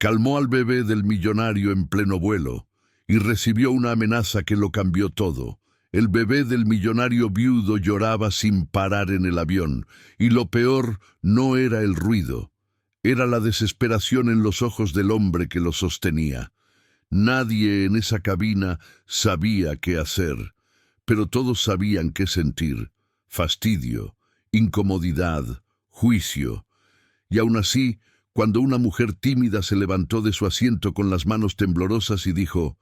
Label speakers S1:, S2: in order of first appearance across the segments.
S1: Calmó al bebé del millonario en pleno vuelo y recibió una amenaza que lo cambió todo. El bebé del millonario viudo lloraba sin parar en el avión, y lo peor no era el ruido, era la desesperación en los ojos del hombre que lo sostenía. Nadie en esa cabina sabía qué hacer, pero todos sabían qué sentir: fastidio, incomodidad, juicio. Y aún así, cuando una mujer tímida se levantó de su asiento con las manos temblorosas y dijo: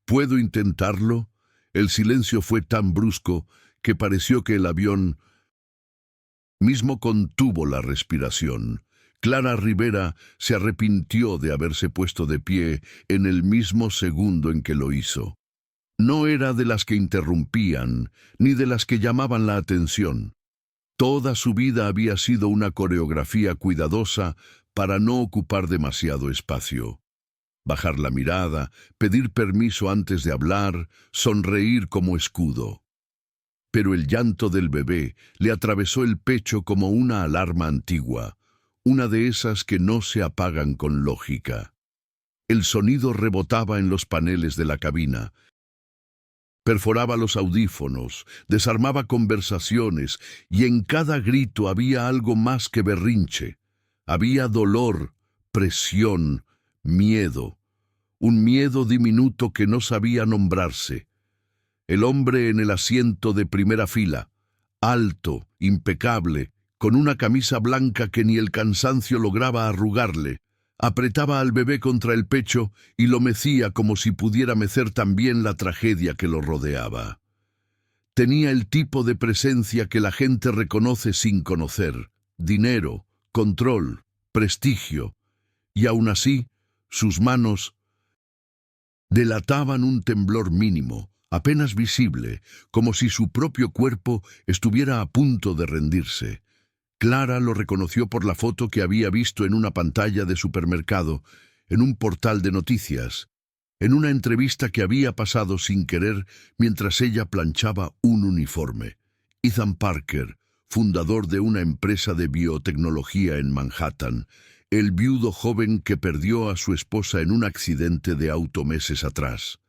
S1: «¿Puedo intentarlo?», el silencio fue tan brusco que pareció que el avión mismo contuvo la respiración. Clara Rivera se arrepintió de haberse puesto de pie en el mismo segundo en que lo hizo. No era de las que interrumpían, ni de las que llamaban la atención. Toda su vida había sido una coreografía cuidadosa para no ocupar demasiado espacio. Bajar la mirada, pedir permiso antes de hablar, sonreír como escudo. Pero el llanto del bebé le atravesó el pecho como una alarma antigua, una de esas que no se apagan con lógica. El sonido rebotaba en los paneles de la cabina, perforaba los audífonos, desarmaba conversaciones, y en cada grito había algo más que berrinche. Había dolor, presión, miedo, un miedo diminuto que no sabía nombrarse. El hombre en el asiento de primera fila, alto, impecable, con una camisa blanca que ni el cansancio lograba arrugarle, apretaba al bebé contra el pecho y lo mecía como si pudiera mecer también la tragedia que lo rodeaba. Tenía el tipo de presencia que la gente reconoce sin conocer: dinero, control, prestigio, y aún así, sus manos delataban un temblor mínimo, apenas visible, como si su propio cuerpo estuviera a punto de rendirse. Clara lo reconoció por la foto que había visto en una pantalla de supermercado, en un portal de noticias, en una entrevista que había pasado sin querer mientras ella planchaba un uniforme. Ethan Parker, fundador de una empresa de biotecnología en Manhattan, el viudo joven que perdió a su esposa en un accidente de auto meses atrás.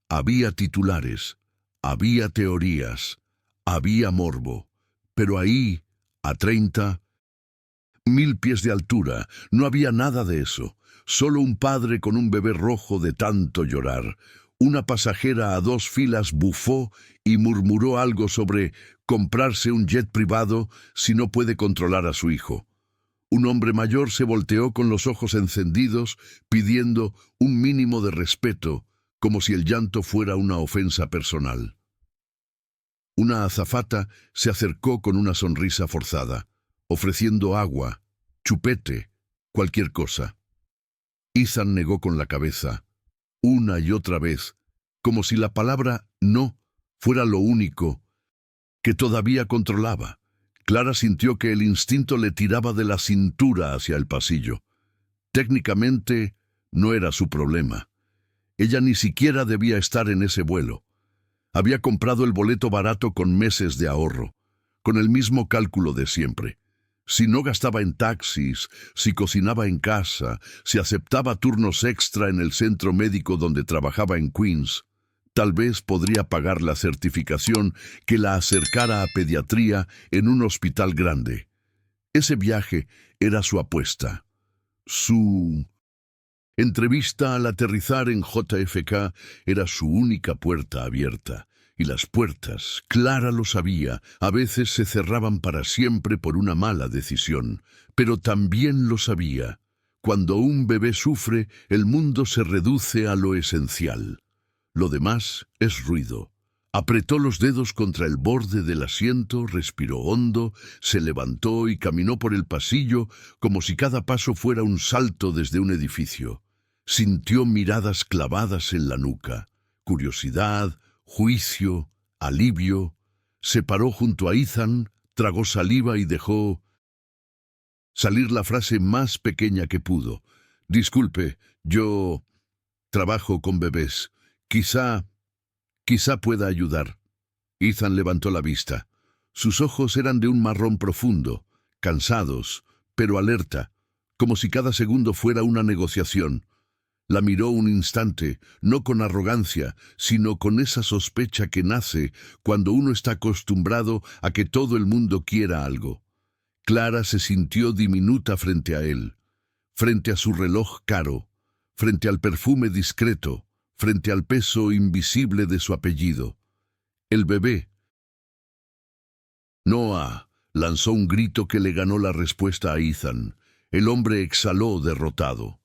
S1: Había titulares, había teorías, había morbo, pero ahí, a 30.000 pies de altura, no había nada de eso. Solo un padre con un bebé rojo de tanto llorar. Una pasajera a 2 filas bufó y murmuró algo sobre comprarse un jet privado si no puede controlar a su hijo. Un hombre mayor se volteó con los ojos encendidos, pidiendo un mínimo de respeto, como si el llanto fuera una ofensa personal. Una azafata se acercó con una sonrisa forzada, ofreciendo agua, chupete, cualquier cosa. Ethan negó con la cabeza, una y otra vez, como si la palabra no fuera lo único que todavía controlaba. Clara sintió que el instinto le tiraba de la cintura hacia el pasillo. Técnicamente, no era su problema. Ella ni siquiera debía estar en ese vuelo. Había comprado el boleto barato con meses de ahorro, con el mismo cálculo de siempre. Si no gastaba en taxis, si cocinaba en casa, si aceptaba turnos extra en el centro médico donde trabajaba en Queens, tal vez podría pagar la certificación que la acercara a pediatría en un hospital grande. Ese viaje era su apuesta. Su entrevista al aterrizar en JFK era su única puerta abierta. Y las puertas, Clara lo sabía, a veces se cerraban para siempre por una mala decisión. Pero también lo sabía: cuando un bebé sufre, el mundo se reduce a lo esencial. Lo demás es ruido. Apretó los dedos contra el borde del asiento, respiró hondo, se levantó y caminó por el pasillo como si cada paso fuera un salto desde un edificio. Sintió miradas clavadas en la nuca, curiosidad, juicio, alivio. Se paró junto a Ethan, tragó saliva y dejó salir la frase más pequeña que pudo. «Disculpe, yo trabajo con bebés. Quizá pueda ayudar». Ethan levantó la vista. Sus ojos eran de un marrón profundo, cansados, pero alerta, como si cada segundo fuera una negociación. La miró un instante, no con arrogancia, sino con esa sospecha que nace cuando uno está acostumbrado a que todo el mundo quiera algo. Clara se sintió diminuta frente a él, frente a su reloj caro, frente al perfume discreto, frente al peso invisible de su apellido. El bebé. Noah lanzó un grito que le ganó la respuesta a Ethan. El hombre exhaló derrotado.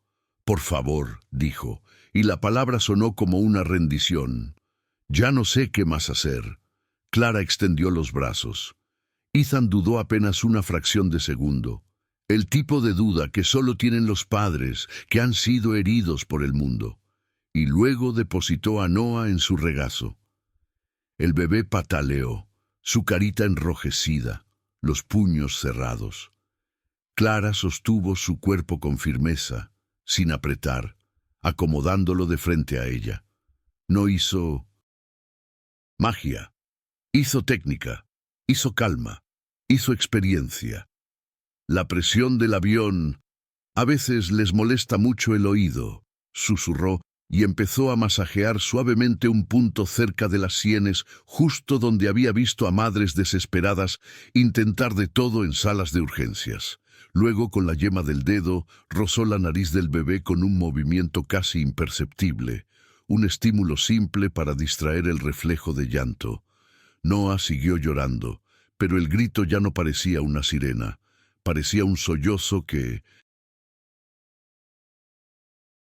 S1: «Por favor», dijo, y la palabra sonó como una rendición. «Ya no sé qué más hacer». Clara extendió los brazos. Ethan dudó apenas una fracción de segundo. El tipo de duda que solo tienen los padres que han sido heridos por el mundo. Y luego depositó a Noah en su regazo. El bebé pataleó, su carita enrojecida, los puños cerrados. Clara sostuvo su cuerpo con firmeza, sin apretar, acomodándolo de frente a ella. No hizo magia, hizo técnica, hizo calma, hizo experiencia. La presión del avión, a veces les molesta mucho el oído, susurró y empezó a masajear suavemente un punto cerca de las sienes, justo donde había visto a madres desesperadas intentar de todo en salas de urgencias. Luego, con la yema del dedo, rozó la nariz del bebé con un movimiento casi imperceptible, un estímulo simple para distraer el reflejo de llanto. Noah siguió llorando, pero el grito ya no parecía una sirena, parecía un sollozo que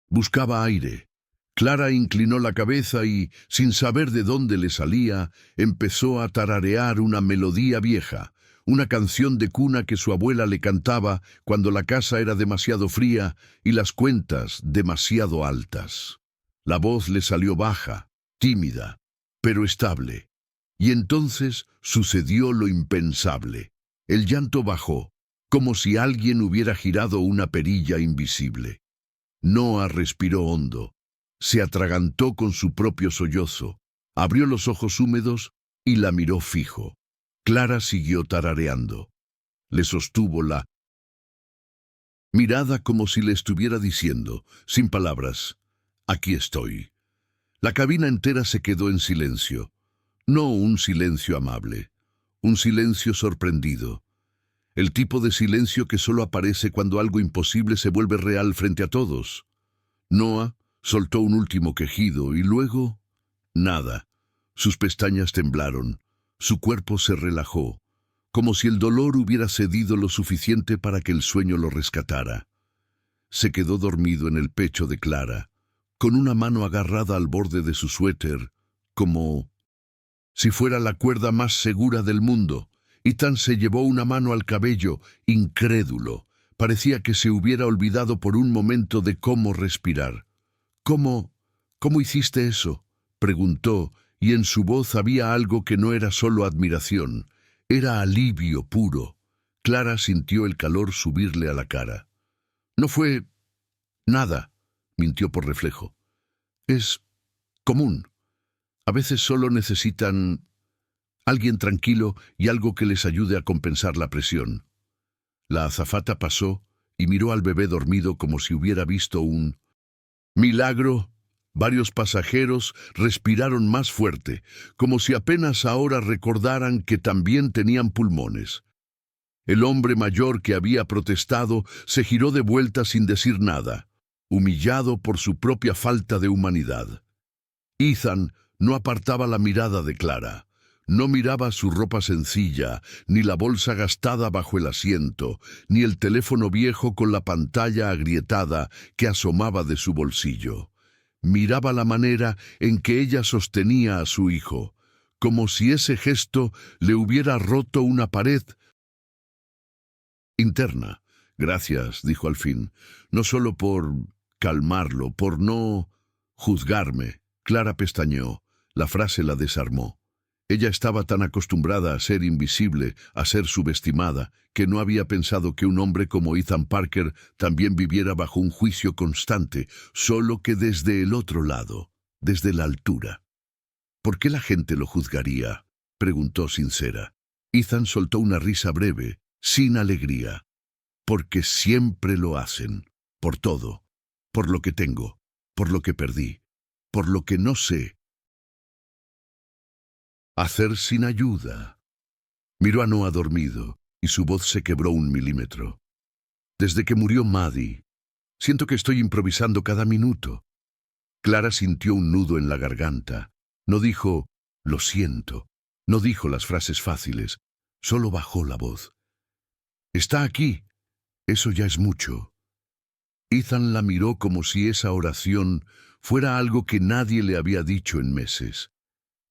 S1: buscaba aire. Clara inclinó la cabeza y, sin saber de dónde le salía, empezó a tararear una melodía vieja, una canción de cuna que su abuela le cantaba cuando la casa era demasiado fría y las cuentas demasiado altas. La voz le salió baja, tímida, pero estable. Y entonces sucedió lo impensable. El llanto bajó, como si alguien hubiera girado una perilla invisible. Noah respiró hondo, se atragantó con su propio sollozo, abrió los ojos húmedos y la miró fijo. Clara siguió tarareando. Le sostuvo la mirada como si le estuviera diciendo, sin palabras, «Aquí estoy». La cabina entera se quedó en silencio. No un silencio amable, un silencio sorprendido. El tipo de silencio que solo aparece cuando algo imposible se vuelve real frente a todos. Noah soltó un último quejido y luego, nada. Sus pestañas temblaron, su cuerpo se relajó, como si el dolor hubiera cedido lo suficiente para que el sueño lo rescatara. Se quedó dormido en el pecho de Clara, con una mano agarrada al borde de su suéter, como si fuera la cuerda más segura del mundo. Ethan se llevó una mano al cabello, incrédulo. Parecía que se hubiera olvidado por un momento de cómo respirar. «¿Cómo hiciste eso?», preguntó, y en su voz había algo que no era solo admiración, era alivio puro. Clara sintió el calor subirle a la cara. «No fue nada», mintió por reflejo. «Es común. A veces solo necesitan alguien tranquilo y algo que les ayude a compensar la presión». La azafata pasó y miró al bebé dormido como si hubiera visto un milagro. Varios pasajeros respiraron más fuerte, como si apenas ahora recordaran que también tenían pulmones. El hombre mayor que había protestado se giró de vuelta sin decir nada, humillado por su propia falta de humanidad. Ethan no apartaba la mirada de Clara. No miraba su ropa sencilla, ni la bolsa gastada bajo el asiento, ni el teléfono viejo con la pantalla agrietada que asomaba de su bolsillo. Miraba la manera en que ella sostenía a su hijo, como si ese gesto le hubiera roto una pared interna. «Gracias», dijo al fin, «no solo por calmarlo, por no juzgarme». Clara pestañeó. La frase la desarmó. Ella estaba tan acostumbrada a ser invisible, a ser subestimada, que no había pensado que un hombre como Ethan Parker también viviera bajo un juicio constante, solo que desde el otro lado, desde la altura. «¿Por qué la gente lo juzgaría?», preguntó sincera. Ethan soltó una risa breve, sin alegría. «Porque siempre lo hacen, por todo, por lo que tengo». por lo que perdí, por lo que no sé hacer sin ayuda. Miró a Noah dormido y su voz se quebró 1 milímetro. Desde que murió Maddie, siento que estoy improvisando cada minuto. Clara sintió un nudo en la garganta. No dijo, lo siento. No dijo las frases fáciles. Solo bajó la voz. Está aquí. Eso ya es mucho. Ethan la miró como si esa oración fuera algo que nadie le había dicho en meses.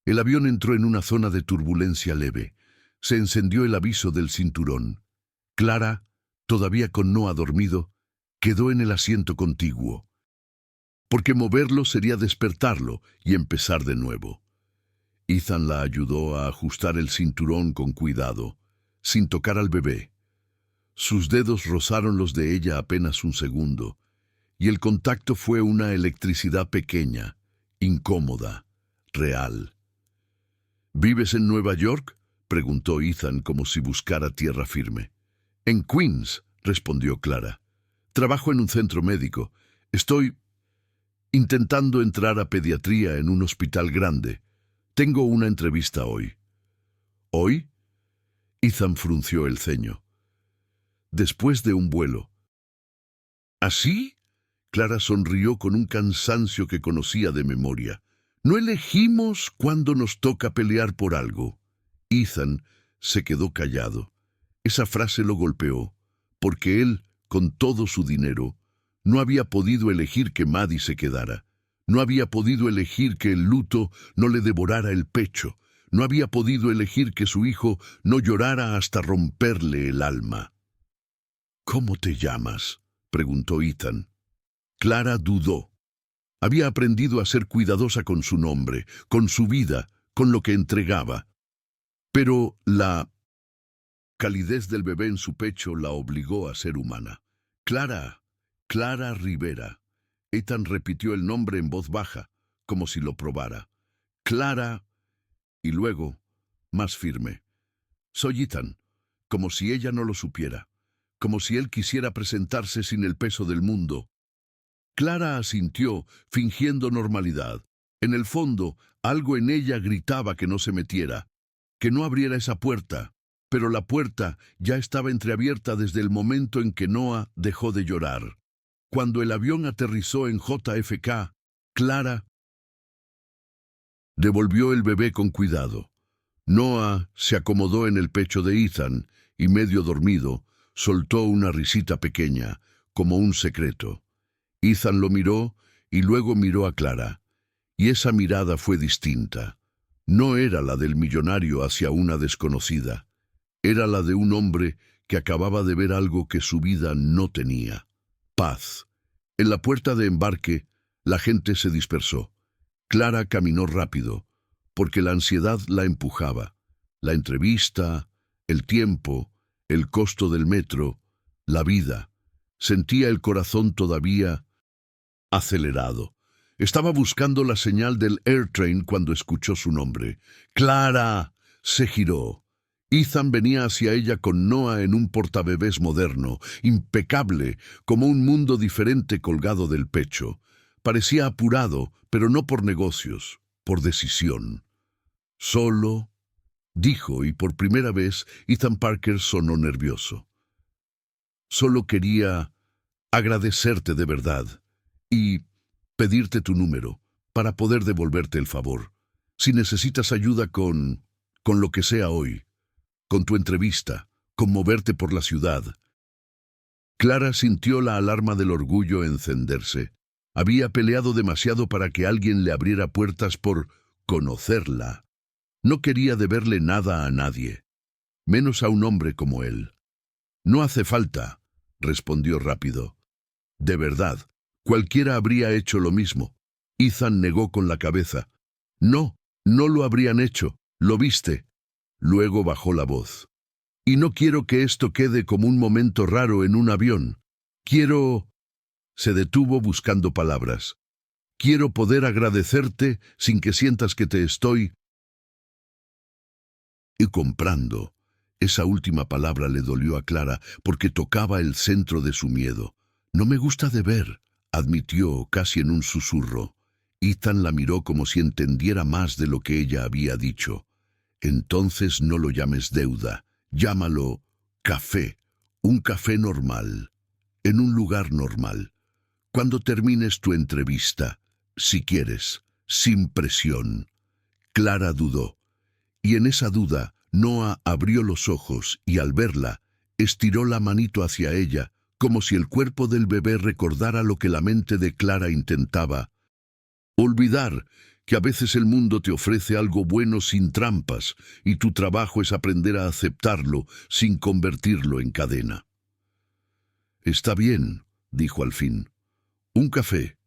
S1: El avión entró en una zona de turbulencia leve. Se encendió el aviso del cinturón. Clara, todavía con Noah dormido, quedó en el asiento contiguo, porque moverlo sería despertarlo y empezar de nuevo. Ethan la ayudó a ajustar el cinturón con cuidado, sin tocar al bebé. Sus dedos rozaron los de ella apenas un segundo, y el contacto fue una electricidad pequeña, incómoda, real. ¿Vives en Nueva York?, preguntó Ethan como si buscara tierra firme. En Queens, respondió Clara. Trabajo en un centro médico. Estoy intentando entrar a pediatría en un hospital grande. Tengo una entrevista hoy. ¿Hoy? Ethan frunció el ceño. Después de un vuelo. ¿Así? Clara sonrió con un cansancio que conocía de memoria. No elegimos cuándo nos toca pelear por algo. Ethan se quedó callado. Esa frase lo golpeó, porque él, con todo su dinero, no había podido elegir que Maddie se quedara. No había podido elegir que el luto no le devorara el pecho. No había podido elegir que su hijo no llorara hasta romperle el alma. ¿Cómo te llamas?, preguntó Ethan. Clara dudó. Había aprendido a ser cuidadosa con su nombre, con su vida, con lo que entregaba. Pero la calidez del bebé en su pecho la obligó a ser humana. Clara Rivera. Ethan repitió el nombre en voz baja, como si lo probara. Clara, y luego, más firme. Soy Ethan, como si ella no lo supiera, como si él quisiera presentarse sin el peso del mundo. Clara asintió, fingiendo normalidad. En el fondo, algo en ella gritaba que no se metiera, que no abriera esa puerta, pero la puerta ya estaba entreabierta desde el momento en que Noah dejó de llorar. Cuando el avión aterrizó en JFK, Clara devolvió el bebé con cuidado. Noah se acomodó en el pecho de Ethan y, medio dormido, soltó una risita pequeña, como un secreto. Ethan lo miró y luego miró a Clara, y esa mirada fue distinta. No era la del millonario hacia una desconocida. Era la de un hombre que acababa de ver algo que su vida no tenía. Paz. En la puerta de embarque, la gente se dispersó. Clara caminó rápido, porque la ansiedad la empujaba. La entrevista, el tiempo, el costo del metro, la vida. Sentía el corazón todavía acelerado. Estaba buscando la señal del AirTrain cuando escuchó su nombre. ¡Clara! Se giró. Ethan venía hacia ella con Noah en un portabebés moderno, impecable, como un mundo diferente colgado del pecho. Parecía apurado, pero no por negocios, por decisión. Solo, dijo, y por primera vez Ethan Parker sonó nervioso. Solo quería agradecerte de verdad y pedirte tu número para poder devolverte el favor. Si necesitas ayuda con lo que sea hoy, con tu entrevista, con moverte por la ciudad. Clara sintió la alarma del orgullo encenderse. Había peleado demasiado para que alguien le abriera puertas por conocerla. No quería deberle nada a nadie, menos a un hombre como él. No hace falta, respondió rápido. De verdad, cualquiera habría hecho lo mismo. Ethan negó con la cabeza. No, no lo habrían hecho. ¿Lo viste? Luego bajó la voz. Y no quiero que esto quede como un momento raro en un avión. Quiero... Se detuvo buscando palabras. Quiero poder agradecerte sin que sientas que te estoy... Y comprando. Esa última palabra le dolió a Clara porque tocaba el centro de su miedo. No me gusta deber, admitió casi en un susurro. Ethan la miró como si entendiera más de lo que ella había dicho. Entonces no lo llames deuda, llámalo café, un café normal, en un lugar normal. Cuando termines tu entrevista, si quieres, sin presión. Clara dudó, y en esa duda Noah abrió los ojos y al verla, estiró la manito hacia ella, como si el cuerpo del bebé recordara lo que la mente de Clara intentaba. Olvidar que a veces el mundo te ofrece algo bueno sin trampas y tu trabajo es aprender a aceptarlo sin convertirlo en cadena. Está bien, dijo al fin. Un café.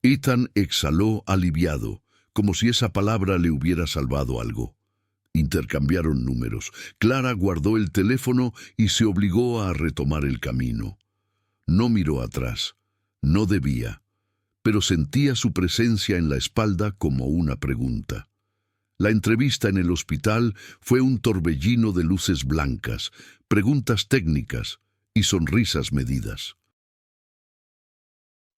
S1: Ethan exhaló aliviado, como si esa palabra le hubiera salvado algo. Intercambiaron números. Clara guardó el teléfono y se obligó a retomar el camino. No miró atrás. No debía, pero sentía su presencia en la espalda como una pregunta. La entrevista en el hospital fue un torbellino de luces blancas, preguntas técnicas y sonrisas medidas.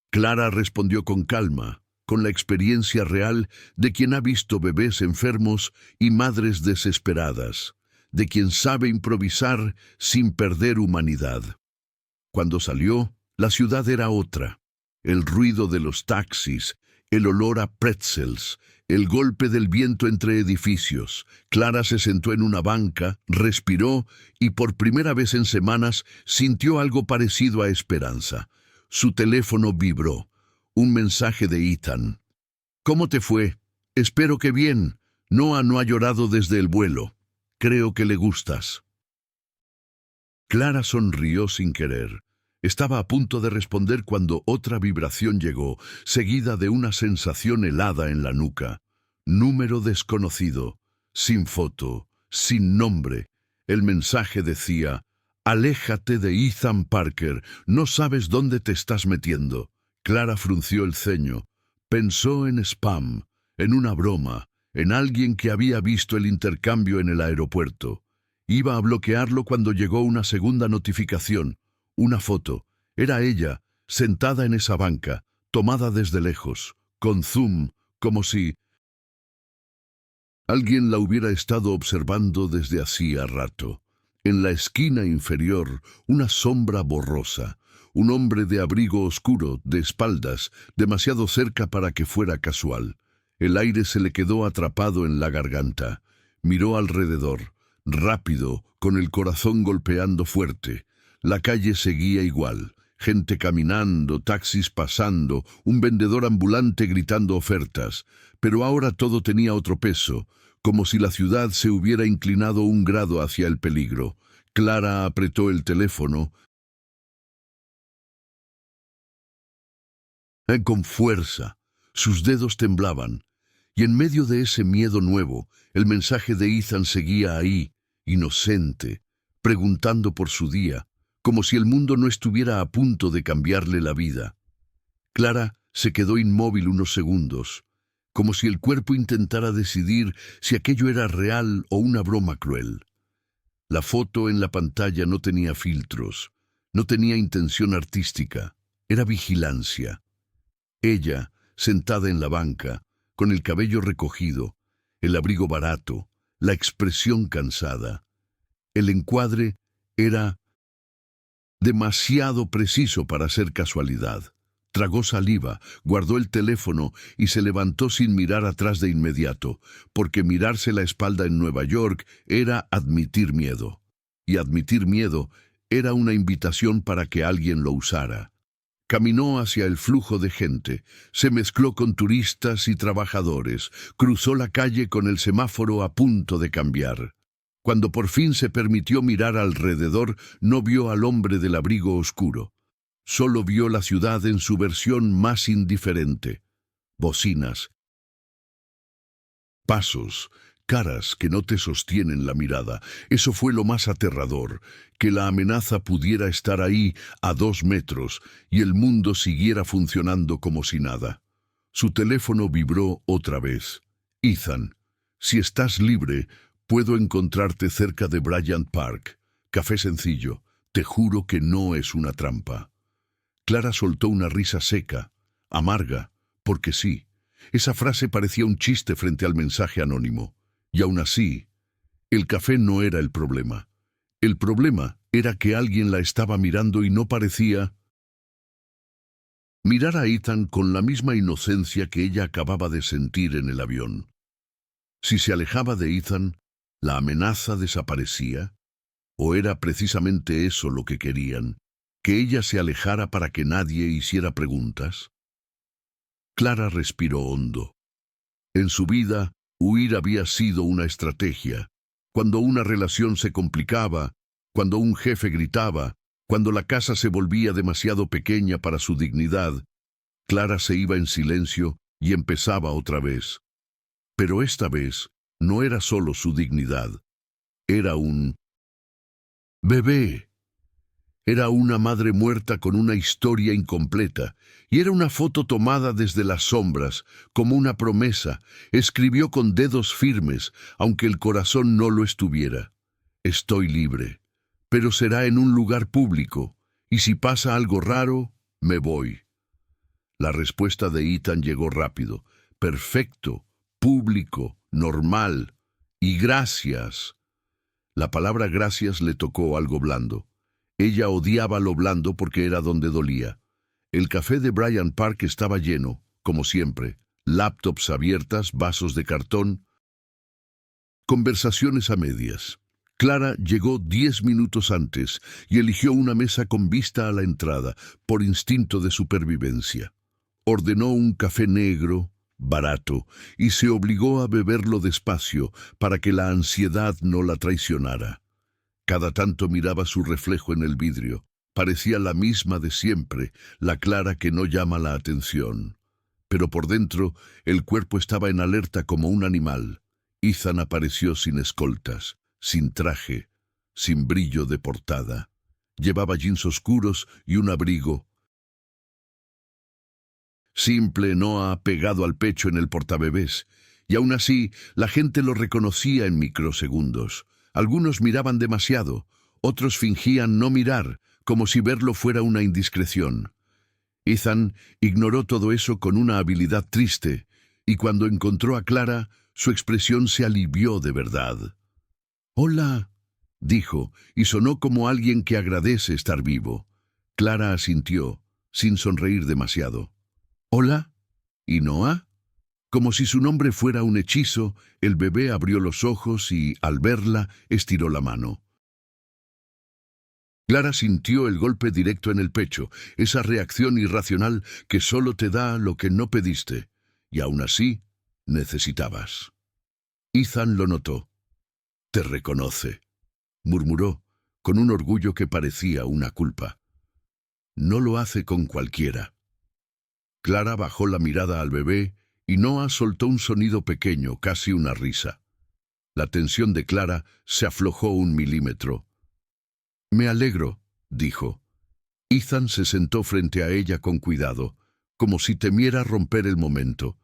S1: Clara respondió con calma, con la experiencia real de quien ha visto bebés enfermos y madres desesperadas, de quien sabe improvisar sin perder humanidad. Cuando salió, la ciudad era otra. El ruido de los taxis, el olor a pretzels, el golpe del viento entre edificios. Clara se sentó en una banca, respiró y por primera vez en semanas sintió algo parecido a esperanza. Su teléfono vibró. Un mensaje de Ethan. ¿Cómo te fue? Espero que bien. Noah no ha llorado desde el vuelo. Creo que le gustas. Clara sonrió sin querer. Estaba a punto de responder cuando otra vibración llegó, seguida de una sensación helada en la nuca. Número desconocido, sin foto, sin nombre. El mensaje decía: «Aléjate de Ethan Parker, no sabes dónde te estás metiendo». Clara frunció el ceño. Pensó en spam, en una broma, en alguien que había visto el intercambio en el aeropuerto. Iba a bloquearlo cuando llegó una segunda notificación. Una foto. Era ella, sentada en esa banca, tomada desde lejos, con zoom, como si alguien la hubiera estado observando desde hacía rato. En la esquina inferior, una sombra borrosa. Un hombre de abrigo oscuro, de espaldas, demasiado cerca para que fuera casual. El aire se le quedó atrapado en la garganta. Miró alrededor, rápido, con el corazón golpeando fuerte. La calle seguía igual. Gente caminando, taxis pasando, un vendedor ambulante gritando ofertas. Pero ahora todo tenía otro peso, como si la ciudad se hubiera inclinado un grado hacia el peligro. Clara apretó el teléfono con fuerza. Sus dedos temblaban. Y en medio de ese miedo nuevo, el mensaje de Ethan seguía ahí, inocente, preguntando por su día, como si el mundo no estuviera a punto de cambiarle la vida. Clara se quedó inmóvil unos segundos, como si el cuerpo intentara decidir si aquello era real o una broma cruel. La foto en la pantalla no tenía filtros, no tenía intención artística, era vigilancia. Ella, sentada en la banca, con el cabello recogido, el abrigo barato, la expresión cansada. El encuadre era demasiado preciso para ser casualidad. Tragó saliva, guardó el teléfono y se levantó sin mirar atrás de inmediato, porque mirarse la espalda en Nueva York era admitir miedo. Y admitir miedo era una invitación para que alguien lo usara. Caminó hacia el flujo de gente, se mezcló con turistas y trabajadores, cruzó la calle con el semáforo a punto de cambiar. Cuando por fin se permitió mirar alrededor, no vio al hombre del abrigo oscuro. Solo vio la ciudad en su versión más indiferente. Bocinas, pasos, caras que no te sostienen la mirada. Eso fue lo más aterrador, que la amenaza pudiera estar ahí a 2 metros y el mundo siguiera funcionando como si nada. Su teléfono vibró otra vez. Ethan, si estás libre, puedo encontrarte cerca de Bryant Park. Café sencillo. Te juro que no es una trampa. Clara soltó una risa seca, amarga, porque sí. Esa frase parecía un chiste frente al mensaje anónimo. Y aún así, el café no era el problema. El problema era que alguien la estaba mirando y no parecía mirar a Ethan con la misma inocencia que ella acababa de sentir en el avión. Si se alejaba de Ethan, ¿la amenaza desaparecía? ¿O era precisamente eso lo que querían? ¿Que ella se alejara para que nadie hiciera preguntas? Clara respiró hondo. En su vida, huir había sido una estrategia. Cuando una relación se complicaba, cuando un jefe gritaba, cuando la casa se volvía demasiado pequeña para su dignidad, Clara se iba en silencio y empezaba otra vez. Pero esta vez no era solo su dignidad. Era un bebé. Era una madre muerta con una historia incompleta, y era una foto tomada desde las sombras, como una promesa. Escribió con dedos firmes, aunque el corazón no lo estuviera. Estoy libre, pero será en un lugar público, y si pasa algo raro, me voy. La respuesta de Ethan llegó rápido. Perfecto, público, normal, y gracias. La palabra gracias le tocó algo blando. Ella odiaba lo blando porque era donde dolía. El café de Bryant Park estaba lleno, como siempre. Laptops abiertas, vasos de cartón. Conversaciones a medias. Clara llegó 10 minutos antes y eligió una mesa con vista a la entrada, por instinto de supervivencia. Ordenó un café negro, barato, y se obligó a beberlo despacio para que la ansiedad no la traicionara. Cada tanto miraba su reflejo en el vidrio. Parecía la misma de siempre, la Clara que no llama la atención. Pero por dentro, el cuerpo estaba en alerta como un animal. Ethan apareció sin escoltas, sin traje, sin brillo de portada. Llevaba jeans oscuros y un abrigo simple, no pegado al pecho en el portabebés. Y aún así, la gente lo reconocía en microsegundos. Algunos miraban demasiado, otros fingían no mirar, como si verlo fuera una indiscreción. Ethan ignoró todo eso con una habilidad triste, y cuando encontró a Clara, su expresión se alivió de verdad. «Hola», dijo, y sonó como alguien que agradece estar vivo. Clara asintió, sin sonreír demasiado. «¿Hola? ¿Y Noah?» Como si su nombre fuera un hechizo, el bebé abrió los ojos y, al verla, estiró la mano. Clara sintió el golpe directo en el pecho, esa reacción irracional que solo te da lo que no pediste, y aún así necesitabas. Ethan lo notó. «Te reconoce», murmuró, con un orgullo que parecía una culpa. «No lo hace con cualquiera». Clara bajó la mirada al bebé y Noah soltó un sonido pequeño, casi una risa. La tensión de Clara se aflojó 1 milímetro. «Me alegro», dijo. Ethan se sentó frente a ella con cuidado, como si temiera romper el momento.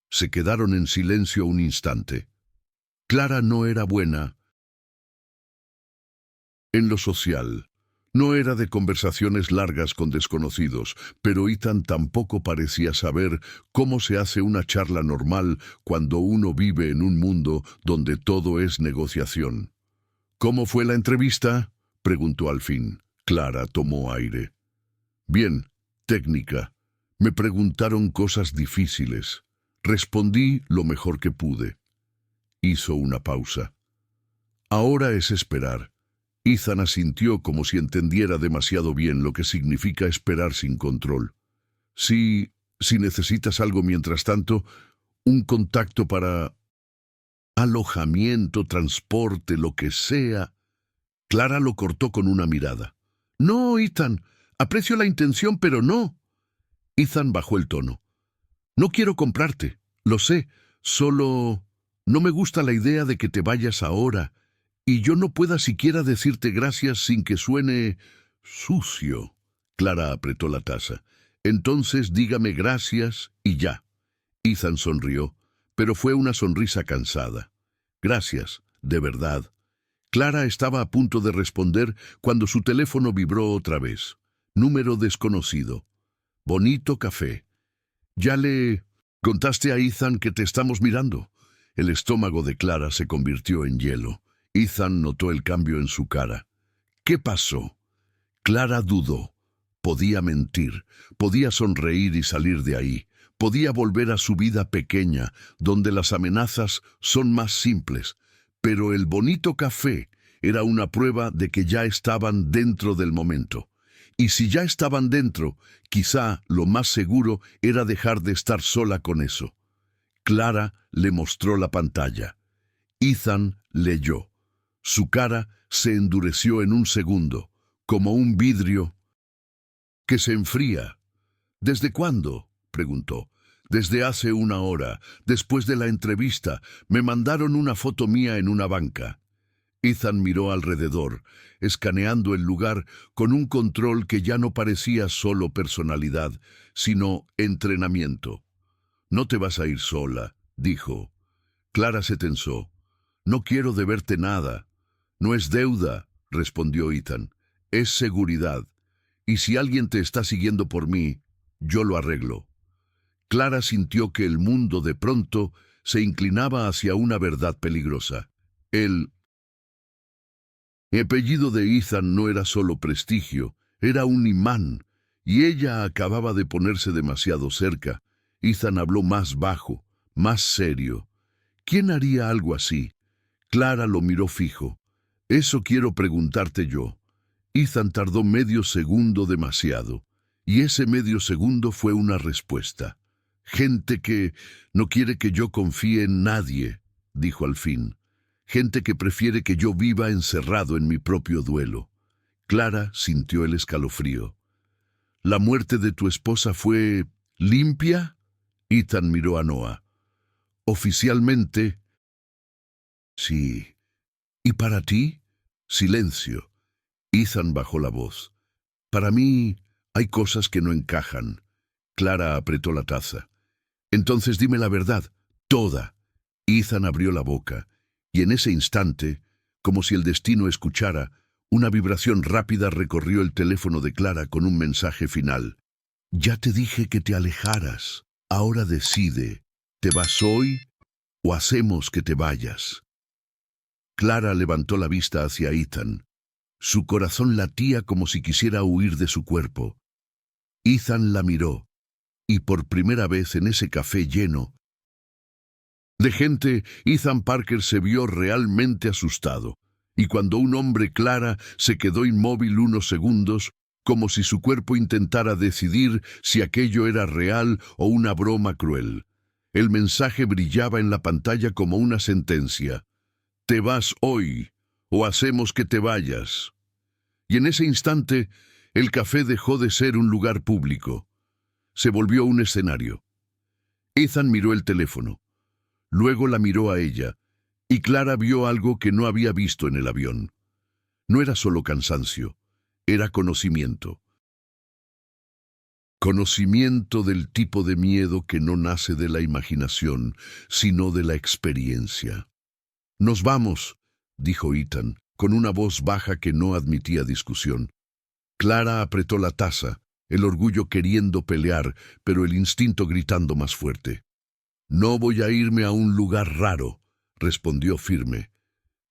S1: Se quedaron en silencio un instante. Clara no era buena en lo social. No era de conversaciones largas con desconocidos, pero Ethan tampoco parecía saber cómo se hace una charla normal cuando uno vive en un mundo donde todo es negociación. «¿Cómo fue la entrevista?», preguntó al fin. Clara tomó aire. «Bien, técnica. Me preguntaron cosas difíciles. Respondí lo mejor que pude». Hizo una pausa. «Ahora es esperar». Ethan asintió como si entendiera demasiado bien lo que significa esperar sin control. Si necesitas algo mientras tanto, un contacto para alojamiento, transporte, lo que sea». Clara lo cortó con una mirada. «No, Ethan, aprecio la intención, pero no». Ethan bajó el tono. «No quiero comprarte, lo sé, solo no me gusta la idea de que te vayas ahora, y yo no pueda siquiera decirte gracias sin que suene sucio». Clara apretó la taza. «Entonces dígame gracias y ya». Ethan sonrió, pero fue una sonrisa cansada. «Gracias, de verdad». Clara estaba a punto de responder cuando su teléfono vibró otra vez. Número desconocido. Bonito café. ¿Ya le contaste a Ethan que te estamos mirando? El estómago de Clara se convirtió en hielo. Ethan notó el cambio en su cara. ¿Qué pasó? Clara dudó. Podía mentir, podía sonreír y salir de ahí. Podía volver a su vida pequeña, donde las amenazas son más simples. Pero el bonito café era una prueba de que ya estaban dentro del momento. Y si ya estaban dentro, quizá lo más seguro era dejar de estar sola con eso. Clara le mostró la pantalla. Ethan leyó. Su cara se endureció en un segundo, como un vidrio que se enfría. ¿Desde cuándo?, preguntó. Desde hace una hora, después de la entrevista, me mandaron una foto mía en una banca. Ethan miró alrededor, escaneando el lugar con un control que ya no parecía solo personalidad, sino entrenamiento. No te vas a ir sola, dijo. Clara se tensó. No quiero deberte nada. No es deuda, respondió Ethan. Es seguridad. Y si alguien te está siguiendo por mí, yo lo arreglo. Clara sintió que el mundo de pronto se inclinaba hacia una verdad peligrosa. El apellido de Ethan no era solo prestigio, era un imán, y ella acababa de ponerse demasiado cerca. Ethan habló más bajo, más serio. ¿Quién haría algo así? Clara lo miró fijo. Eso quiero preguntarte yo. Ethan tardó medio segundo demasiado, y ese medio segundo fue una respuesta. Gente que no quiere que yo confíe en nadie, dijo al fin. Gente que prefiere que yo viva encerrado en mi propio duelo. Clara sintió el escalofrío. ¿La muerte de tu esposa fue limpia? Ethan miró a Noah. Oficialmente, sí. ¿Y para ti? Silencio. Ethan bajó la voz. Para mí hay cosas que no encajan. Clara apretó la taza. Entonces dime la verdad, toda. Ethan abrió la boca, y en ese instante, como si el destino escuchara, una vibración rápida recorrió el teléfono de Clara con un mensaje final. Ya te dije que te alejaras. Ahora decide, ¿te vas hoy o hacemos que te vayas? Clara levantó la vista hacia Ethan. Su corazón latía como si quisiera huir de su cuerpo. Ethan la miró, y por primera vez en ese café lleno de gente, Ethan Parker se vio realmente asustado. Y cuando un hombre Clara se quedó inmóvil unos segundos, como si su cuerpo intentara decidir si aquello era real o una broma cruel. El mensaje brillaba en la pantalla como una sentencia. Te vas hoy, o hacemos que te vayas. Y en ese instante, el café dejó de ser un lugar público. Se volvió un escenario. Ethan miró el teléfono. Luego la miró a ella, y Clara vio algo que no había visto en el avión. No era solo cansancio, era conocimiento. Conocimiento del tipo de miedo que no nace de la imaginación, sino de la experiencia. Nos vamos, dijo Ethan, con una voz baja que no admitía discusión. Clara apretó la taza, el orgullo queriendo pelear, pero el instinto gritando más fuerte. No voy a irme a un lugar raro, respondió firme.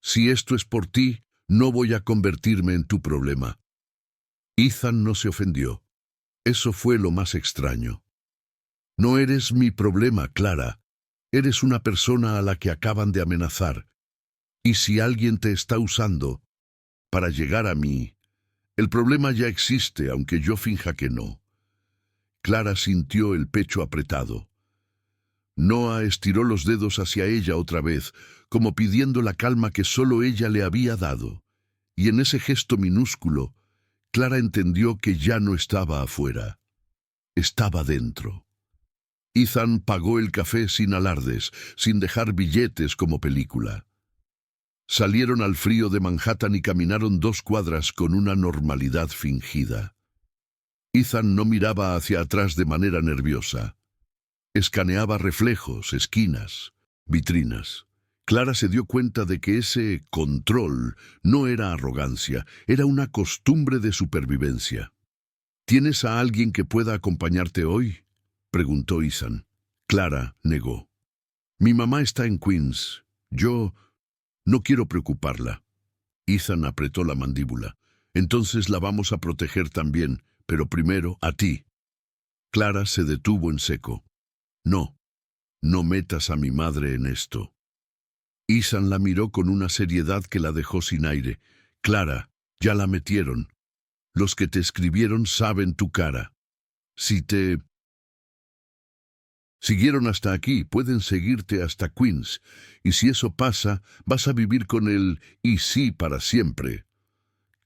S1: Si esto es por ti, no voy a convertirme en tu problema. Ethan no se ofendió. Eso fue lo más extraño. No eres mi problema, Clara. Eres una persona a la que acaban de amenazar. Y si alguien te está usando para llegar a mí, el problema ya existe, aunque yo finja que no. Clara sintió el pecho apretado. Noah estiró los dedos hacia ella otra vez, como pidiendo la calma que solo ella le había dado. Y en ese gesto minúsculo, Clara entendió que ya no estaba afuera. Estaba dentro. Ethan pagó el café sin alardes, sin dejar billetes como película. Salieron al frío de Manhattan y caminaron 2 cuadras con una normalidad fingida. Ethan no miraba hacia atrás de manera nerviosa. Escaneaba reflejos, esquinas, vitrinas. Clara se dio cuenta de que ese control no era arrogancia, era una costumbre de supervivencia. ¿Tienes a alguien que pueda acompañarte hoy?, preguntó Ethan. Clara negó. Mi mamá está en Queens. Yo no quiero preocuparla. Ethan apretó la mandíbula. Entonces la vamos a proteger también, pero primero a ti. Clara se detuvo en seco. No, no metas a mi madre en esto. Ethan la miró con una seriedad que la dejó sin aire. Clara, ya la metieron. Los que te escribieron saben tu cara. Si te siguieron hasta aquí, pueden seguirte hasta Queens, y si eso pasa, vas a vivir con él y sí para siempre.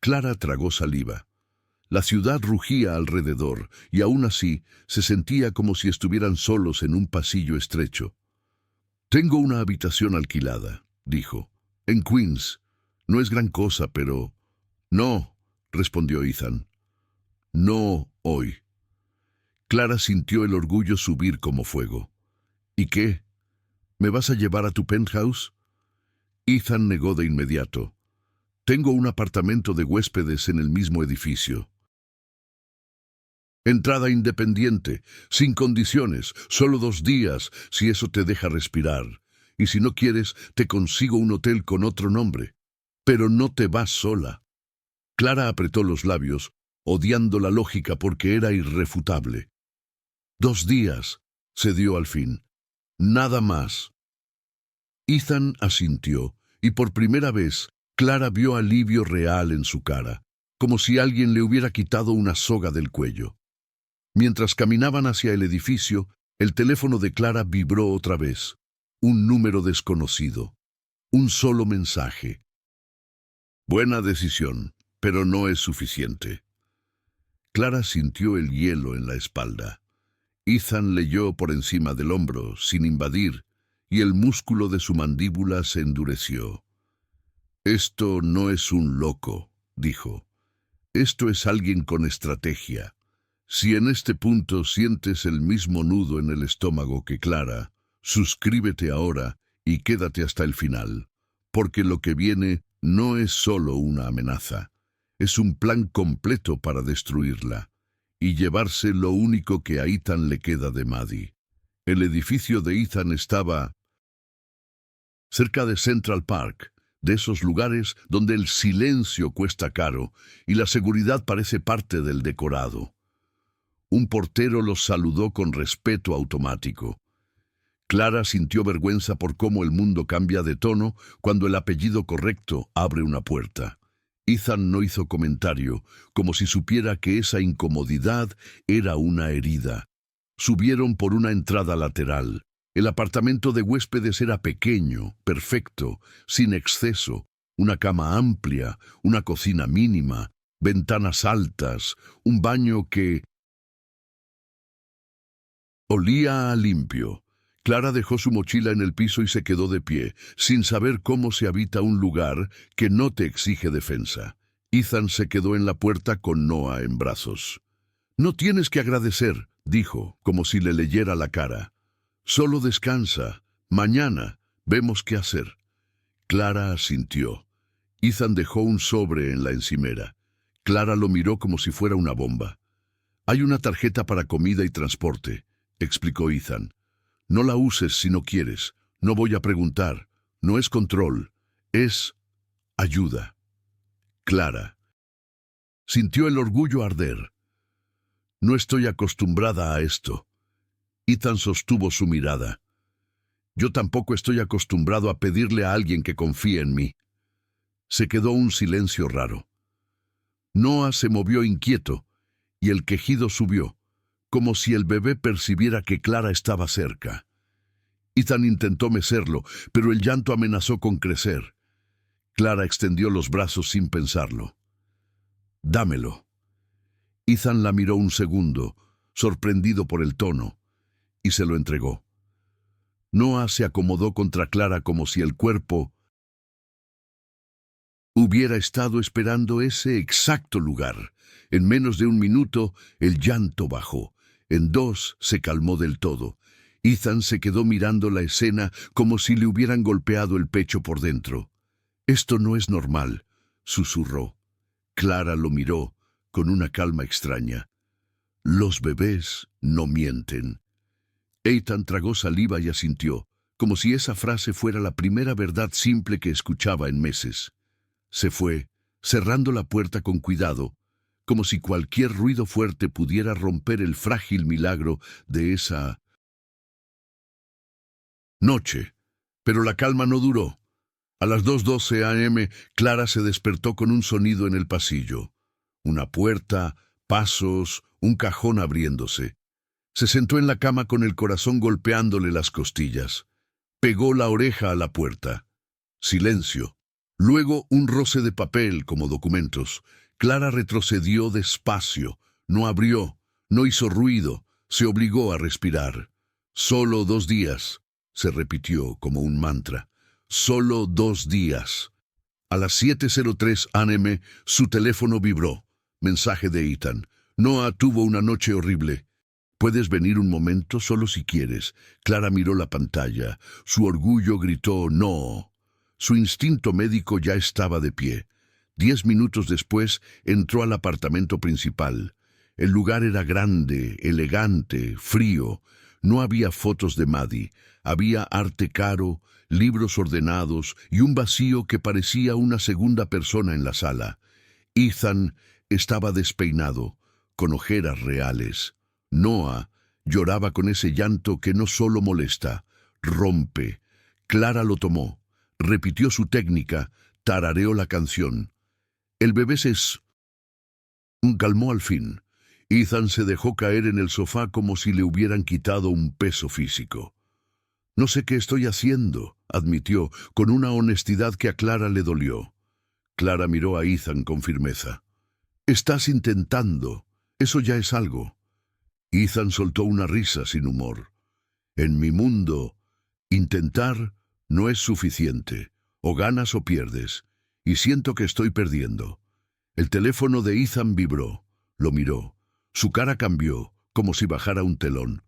S1: Clara tragó saliva. La ciudad rugía alrededor, y aún así se sentía como si estuvieran solos en un pasillo estrecho. Tengo una habitación alquilada, dijo, en Queens. No es gran cosa, pero... No, respondió Ethan. No hoy. Clara sintió el orgullo subir como fuego. ¿Y qué? ¿Me vas a llevar a tu penthouse? Ethan negó de inmediato. Tengo un apartamento de huéspedes en el mismo edificio. Entrada independiente, sin condiciones, solo 2 días, si eso te deja respirar. Y si no quieres, te consigo un hotel con otro nombre. Pero no te vas sola. Clara apretó los labios, odiando la lógica porque era irrefutable. 2 días, cedió al fin. Nada más. Ethan asintió, y por primera vez, Clara vio alivio real en su cara, como si alguien le hubiera quitado una soga del cuello. Mientras caminaban hacia el edificio, el teléfono de Clara vibró otra vez. Un número desconocido. Un solo mensaje. Buena decisión, pero no es suficiente. Clara sintió el hielo en la espalda. Ethan leyó por encima del hombro, sin invadir, y el músculo de su mandíbula se endureció. Esto no es un loco, dijo. Esto es alguien con estrategia. Si en este punto sientes el mismo nudo en el estómago que Clara, suscríbete ahora y quédate hasta el final, porque lo que viene no es solo una amenaza, es un plan completo para destruirla y llevarse lo único que a Ethan le queda de Maddie. El edificio de Ethan estaba cerca de Central Park, de esos lugares donde el silencio cuesta caro y la seguridad parece parte del decorado. Un portero los saludó con respeto automático. Clara sintió vergüenza por cómo el mundo cambia de tono cuando el apellido correcto abre una puerta. Ethan no hizo comentario, como si supiera que esa incomodidad era una herida. Subieron por una entrada lateral. El apartamento de huéspedes era pequeño, perfecto, sin exceso, una cama amplia, una cocina mínima, ventanas altas, un baño que olía a limpio. Clara dejó su mochila en el piso y se quedó de pie, sin saber cómo se habita un lugar que no te exige defensa. Ethan se quedó en la puerta con Noah en brazos. No tienes que agradecer, dijo, como si le leyera la cara. Solo descansa. Mañana vemos qué hacer. Clara asintió. Ethan dejó un sobre en la encimera. Clara lo miró como si fuera una bomba. Hay una tarjeta para comida y transporte, explicó Ethan. No la uses si no quieres. No voy a preguntar. No es control. Es ayuda. Clara sintió el orgullo arder. No estoy acostumbrada a esto. Ethan sostuvo su mirada. Yo tampoco estoy acostumbrado a pedirle a alguien que confíe en mí. Se quedó un silencio raro. Noah se movió inquieto y el quejido subió, como si el bebé percibiera que Clara estaba cerca. Ethan intentó mecerlo, pero el llanto amenazó con crecer. Clara extendió los brazos sin pensarlo. Dámelo. Ethan la miró un segundo, sorprendido por el tono, y se lo entregó. Noah se acomodó contra Clara como si el cuerpo hubiera estado esperando ese exacto lugar. En menos de 1 minuto, el llanto bajó. En 2, se calmó del todo. Ethan se quedó mirando la escena como si le hubieran golpeado el pecho por dentro. Esto no es normal, susurró. Clara lo miró con una calma extraña. Los bebés no mienten. Ethan tragó saliva y asintió, como si esa frase fuera la primera verdad simple que escuchaba en meses. Se fue, cerrando la puerta con cuidado, como si cualquier ruido fuerte pudiera romper el frágil milagro de esa noche. Pero la calma no duró. A las 2:12 a.m., Clara se despertó con un sonido en el pasillo. Una puerta, pasos, un cajón abriéndose. Se sentó en la cama con el corazón golpeándole las costillas. Pegó la oreja a la puerta. Silencio. Luego un roce de papel como documentos. Clara retrocedió despacio. No abrió, no hizo ruido, se obligó a respirar. Solo 2 días, se repitió como un mantra. Solo 2 días. A las 7:03 a.m. su teléfono vibró. Mensaje de Ethan. Noah tuvo una noche horrible. ¿Puedes venir un momento, solo si quieres? Clara miró la pantalla. Su orgullo gritó no. Su instinto médico ya estaba de pie. 10 minutos después entró al apartamento principal. El lugar era grande, elegante, frío. No había fotos de Maddie. Había arte caro, libros ordenados y un vacío que parecía una segunda persona en la sala. Ethan estaba despeinado, con ojeras reales. Noah lloraba con ese llanto que no solo molesta, rompe. Clara lo tomó, repitió su técnica, tarareó la canción. El bebé se calmó al fin. Ethan se dejó caer en el sofá como si le hubieran quitado un peso físico. No sé qué estoy haciendo, admitió, con una honestidad que a Clara le dolió. Clara miró a Ethan con firmeza. Estás intentando, eso ya es algo. Ethan soltó una risa sin humor. En mi mundo, intentar no es suficiente. O ganas o pierdes. Y siento que estoy perdiendo. El teléfono de Ethan vibró. Lo miró. Su cara cambió, como si bajara un telón.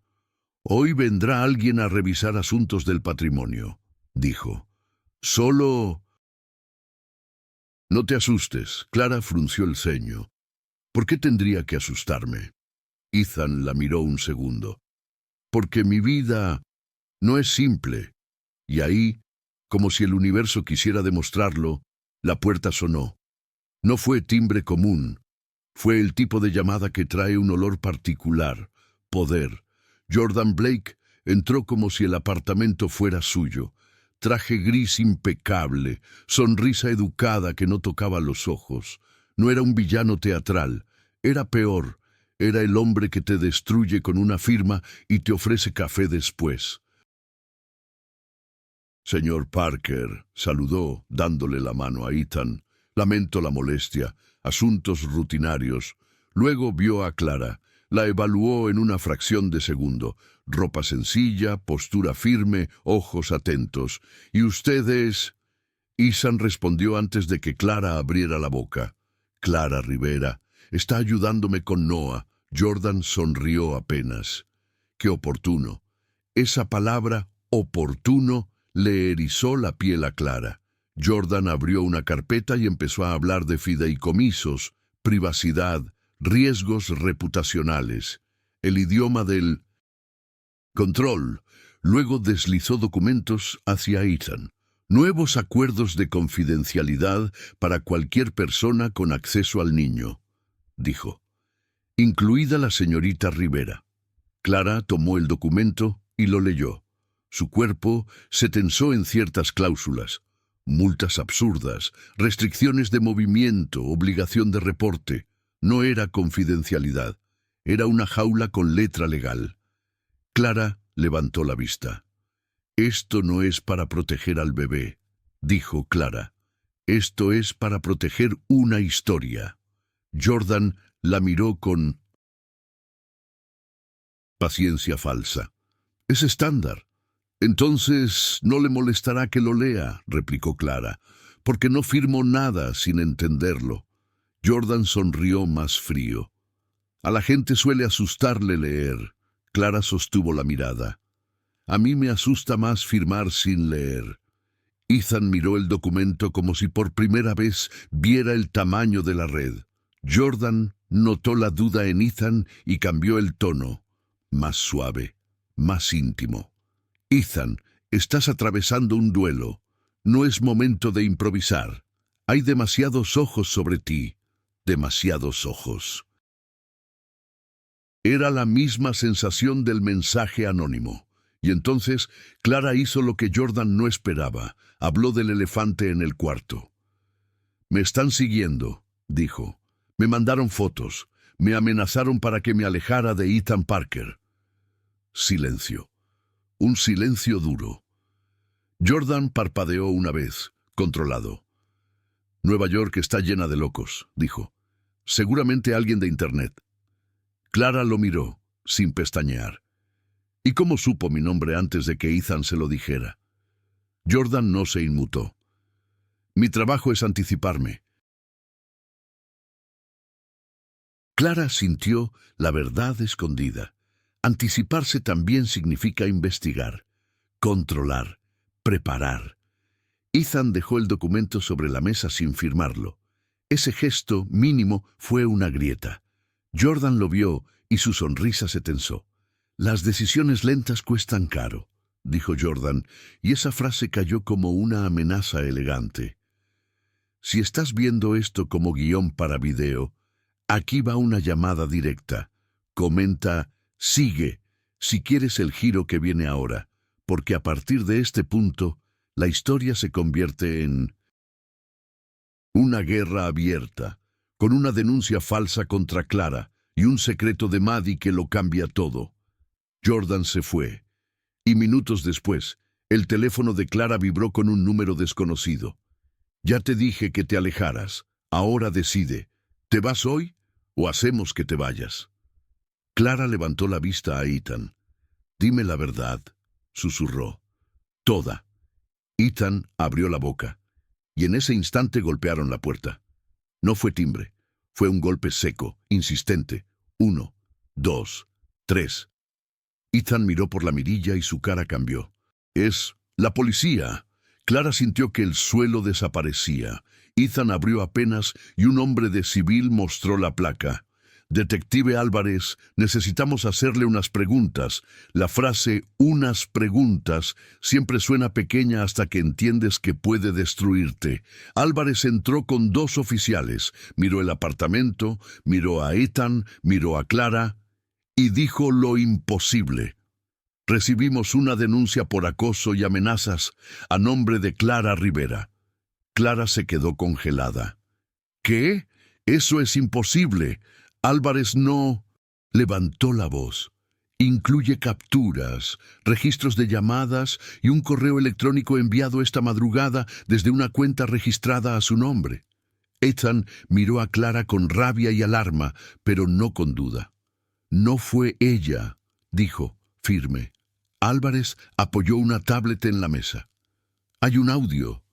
S1: Hoy vendrá alguien a revisar asuntos del patrimonio, dijo. Solo... No te asustes. Clara frunció el ceño. ¿Por qué tendría que asustarme? Ethan la miró un segundo. Porque mi vida no es simple. Y ahí, como si el universo quisiera demostrarlo, la puerta sonó. No fue timbre común. Fue el tipo de llamada que trae un olor particular, poder. Jordan Blake entró como si el apartamento fuera suyo. Traje gris impecable, sonrisa educada que no tocaba los ojos. No era un villano teatral, era peor. Era el hombre que te destruye con una firma y te ofrece café después. Señor Parker, saludó, dándole la mano a Ethan. Lamento la molestia, asuntos rutinarios. Luego vio a Clara. La evaluó en una fracción de segundo. Ropa sencilla, postura firme, ojos atentos. ¿Y usted es...? Ethan respondió antes de que Clara abriera la boca. Clara Rivera. Está ayudándome con Noah. Jordan sonrió apenas. Qué oportuno. Esa palabra, oportuno, le erizó la piel a Clara. Jordan abrió una carpeta y empezó a hablar de fideicomisos, privacidad, riesgos reputacionales, el idioma del control. Luego deslizó documentos hacia Ethan. Nuevos acuerdos de confidencialidad para cualquier persona con acceso al niño, dijo, incluida la señorita Rivera. Clara tomó el documento y lo leyó. Su cuerpo se tensó en ciertas cláusulas. Multas absurdas, restricciones de movimiento, obligación de reporte. No era confidencialidad. Era una jaula con letra legal. Clara levantó la vista. Esto no es para proteger al bebé, dijo Clara. Esto es para proteger una historia. Jordan la miró con paciencia falsa. Es estándar. Entonces no le molestará que lo lea, replicó Clara, porque no firmo nada sin entenderlo. Jordan sonrió más frío. A la gente suele asustarle leer. Clara sostuvo la mirada. A mí me asusta más firmar sin leer. Ethan miró el documento como si por primera vez viera el tamaño de la red. Jordan Notó la duda en Ethan y cambió el tono, más suave, más íntimo. Ethan, estás atravesando un duelo. No es momento de improvisar. Hay demasiados ojos sobre ti, demasiados ojos. Era la misma sensación del mensaje anónimo. Y entonces Clara hizo lo que Jordan no esperaba. Habló del elefante en el cuarto. «Me están siguiendo», dijo. «Me mandaron fotos. Me amenazaron para que me alejara de Ethan Parker». Silencio. Un silencio duro. Jordan parpadeó una vez, controlado. «Nueva York está llena de locos», dijo. «Seguramente alguien de Internet». Clara lo miró, sin pestañear. «¿Y cómo supo mi nombre antes de que Ethan se lo dijera?» Jordan no se inmutó. «Mi trabajo es anticiparme». Clara sintió la verdad escondida. Anticiparse también significa investigar, controlar, preparar. Ethan dejó el documento sobre la mesa sin firmarlo. Ese gesto mínimo fue una grieta. Jordan lo vio y su sonrisa se tensó. «Las decisiones lentas cuestan caro», dijo Jordan, y esa frase cayó como una amenaza elegante. «Si estás viendo esto como guión para video, aquí va una llamada directa. Comenta, sigue, si quieres el giro que viene ahora, porque a partir de este punto, la historia se convierte en una guerra abierta, con una denuncia falsa contra Clara y un secreto de Maddie que lo cambia todo». Jordan se fue, y minutos después, el teléfono de Clara vibró con un número desconocido. «Ya te dije que te alejaras. Ahora decide. ¿Te vas hoy o hacemos que te vayas?» Clara levantó la vista a Ethan. «Dime la verdad», susurró. «Toda». Ethan abrió la boca, y en ese instante golpearon la puerta. No fue timbre, fue un golpe seco, insistente. 1, 2, 3. Ethan miró por la mirilla y su cara cambió. «Es la policía». Clara sintió que el suelo desaparecía. Ethan abrió apenas y un hombre de civil mostró la placa. «Detective Álvarez, necesitamos hacerle unas preguntas». La frase «unas preguntas» siempre suena pequeña hasta que entiendes que puede destruirte. Álvarez entró con 2 oficiales, miró el apartamento, miró a Ethan, miró a Clara y dijo lo imposible. «Recibimos una denuncia por acoso y amenazas a nombre de Clara Rivera». Clara se quedó congelada. «¿Qué? Eso es imposible. Álvarez no...» Levantó la voz. «Incluye capturas, registros de llamadas y un correo electrónico enviado esta madrugada desde una cuenta registrada a su nombre». Ethan miró a Clara con rabia y alarma, pero no con duda. «No fue ella», dijo, firme. Álvarez apoyó una tablet en la mesa. «Hay un audio».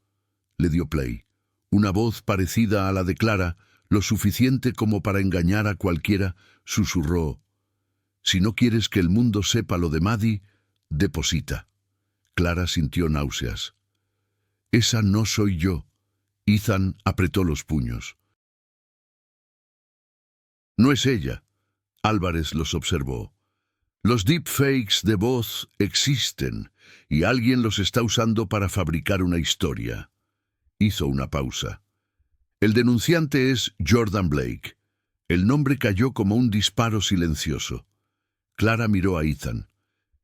S1: Le dio play. Una voz parecida a la de Clara, lo suficiente como para engañar a cualquiera, susurró: «Si no quieres que el mundo sepa lo de Maddie, deposita». Clara sintió náuseas. «Esa no soy yo». Ethan apretó los puños. «No es ella». Álvarez los observó. «Los deepfakes de voz existen y alguien los está usando para fabricar una historia». Hizo una pausa. «El denunciante es Jordan Blake». El nombre cayó como un disparo silencioso. Clara miró a Ethan.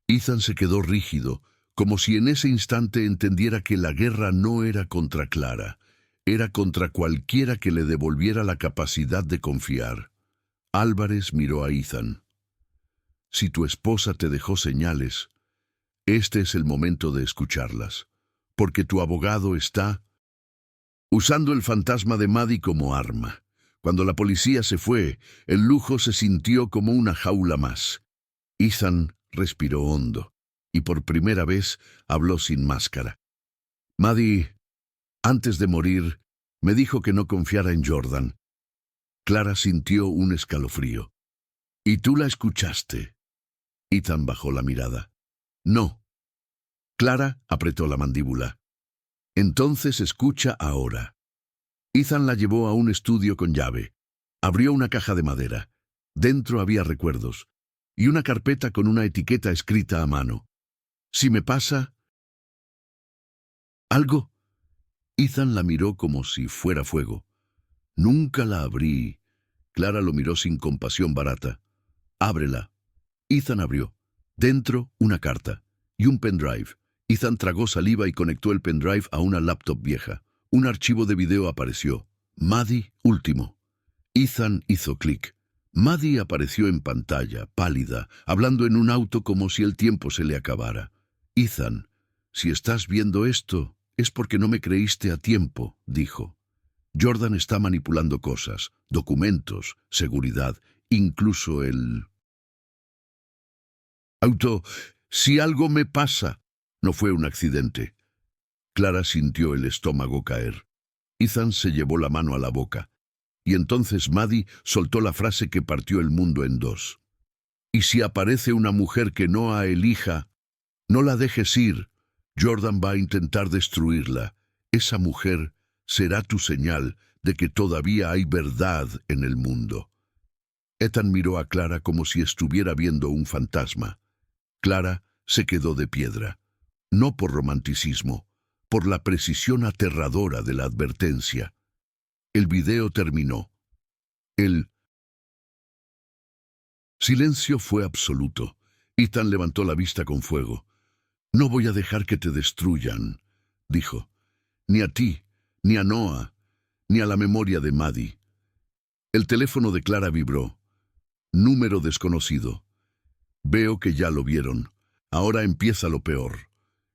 S1: Ethan se quedó rígido, como si en ese instante entendiera que la guerra no era contra Clara, era contra cualquiera que le devolviera la capacidad de confiar. Álvarez miró a Ethan. «Si tu esposa te dejó señales, este es el momento de escucharlas, porque tu abogado está usando el fantasma de Maddie como arma». Cuando la policía se fue, el lujo se sintió como una jaula más. Ethan respiró hondo y por primera vez habló sin máscara. «Maddie, antes de morir, me dijo que no confiara en Jordan». Clara sintió un escalofrío. «¿Y tú la escuchaste?» Ethan bajó la mirada. «No». Clara apretó la mandíbula. «Entonces escucha ahora». Ethan la llevó a un estudio con llave. Abrió una caja de madera. Dentro había recuerdos y una carpeta con una etiqueta escrita a mano. Si me pasa algo. Ethan la miró como si fuera fuego. Nunca la abrí. Clara lo miró sin compasión barata. Ábrela. Ethan abrió. Dentro, una carta y un pendrive. Ethan tragó saliva y conectó el pendrive a una laptop vieja. Un archivo de video apareció. Maddie, último. Ethan hizo clic. Maddie apareció en pantalla, pálida, hablando en un auto como si el tiempo se le acabara. Ethan, si estás viendo esto, es porque no me creíste a tiempo, dijo. Jordan está manipulando cosas, documentos, seguridad, incluso el auto. Si algo me pasa. No fue un accidente. Clara sintió el estómago caer. Ethan se llevó la mano a la boca. Y entonces Maddie soltó la frase que partió el mundo en dos. Y si aparece una mujer que Noah elija, no la dejes ir. Jordan va a intentar destruirla. Esa mujer será tu señal de que todavía hay verdad en el mundo. Ethan miró a Clara como si estuviera viendo un fantasma. Clara se quedó de piedra. No por romanticismo, por la precisión aterradora de la advertencia. El video terminó. El silencio fue absoluto. Ethan levantó la vista con fuego. No voy a dejar que te destruyan, dijo. Ni a ti, ni a Noah, ni a la memoria de Maddie. El teléfono de Clara vibró. Número desconocido. Veo que ya lo vieron. Ahora empieza lo peor.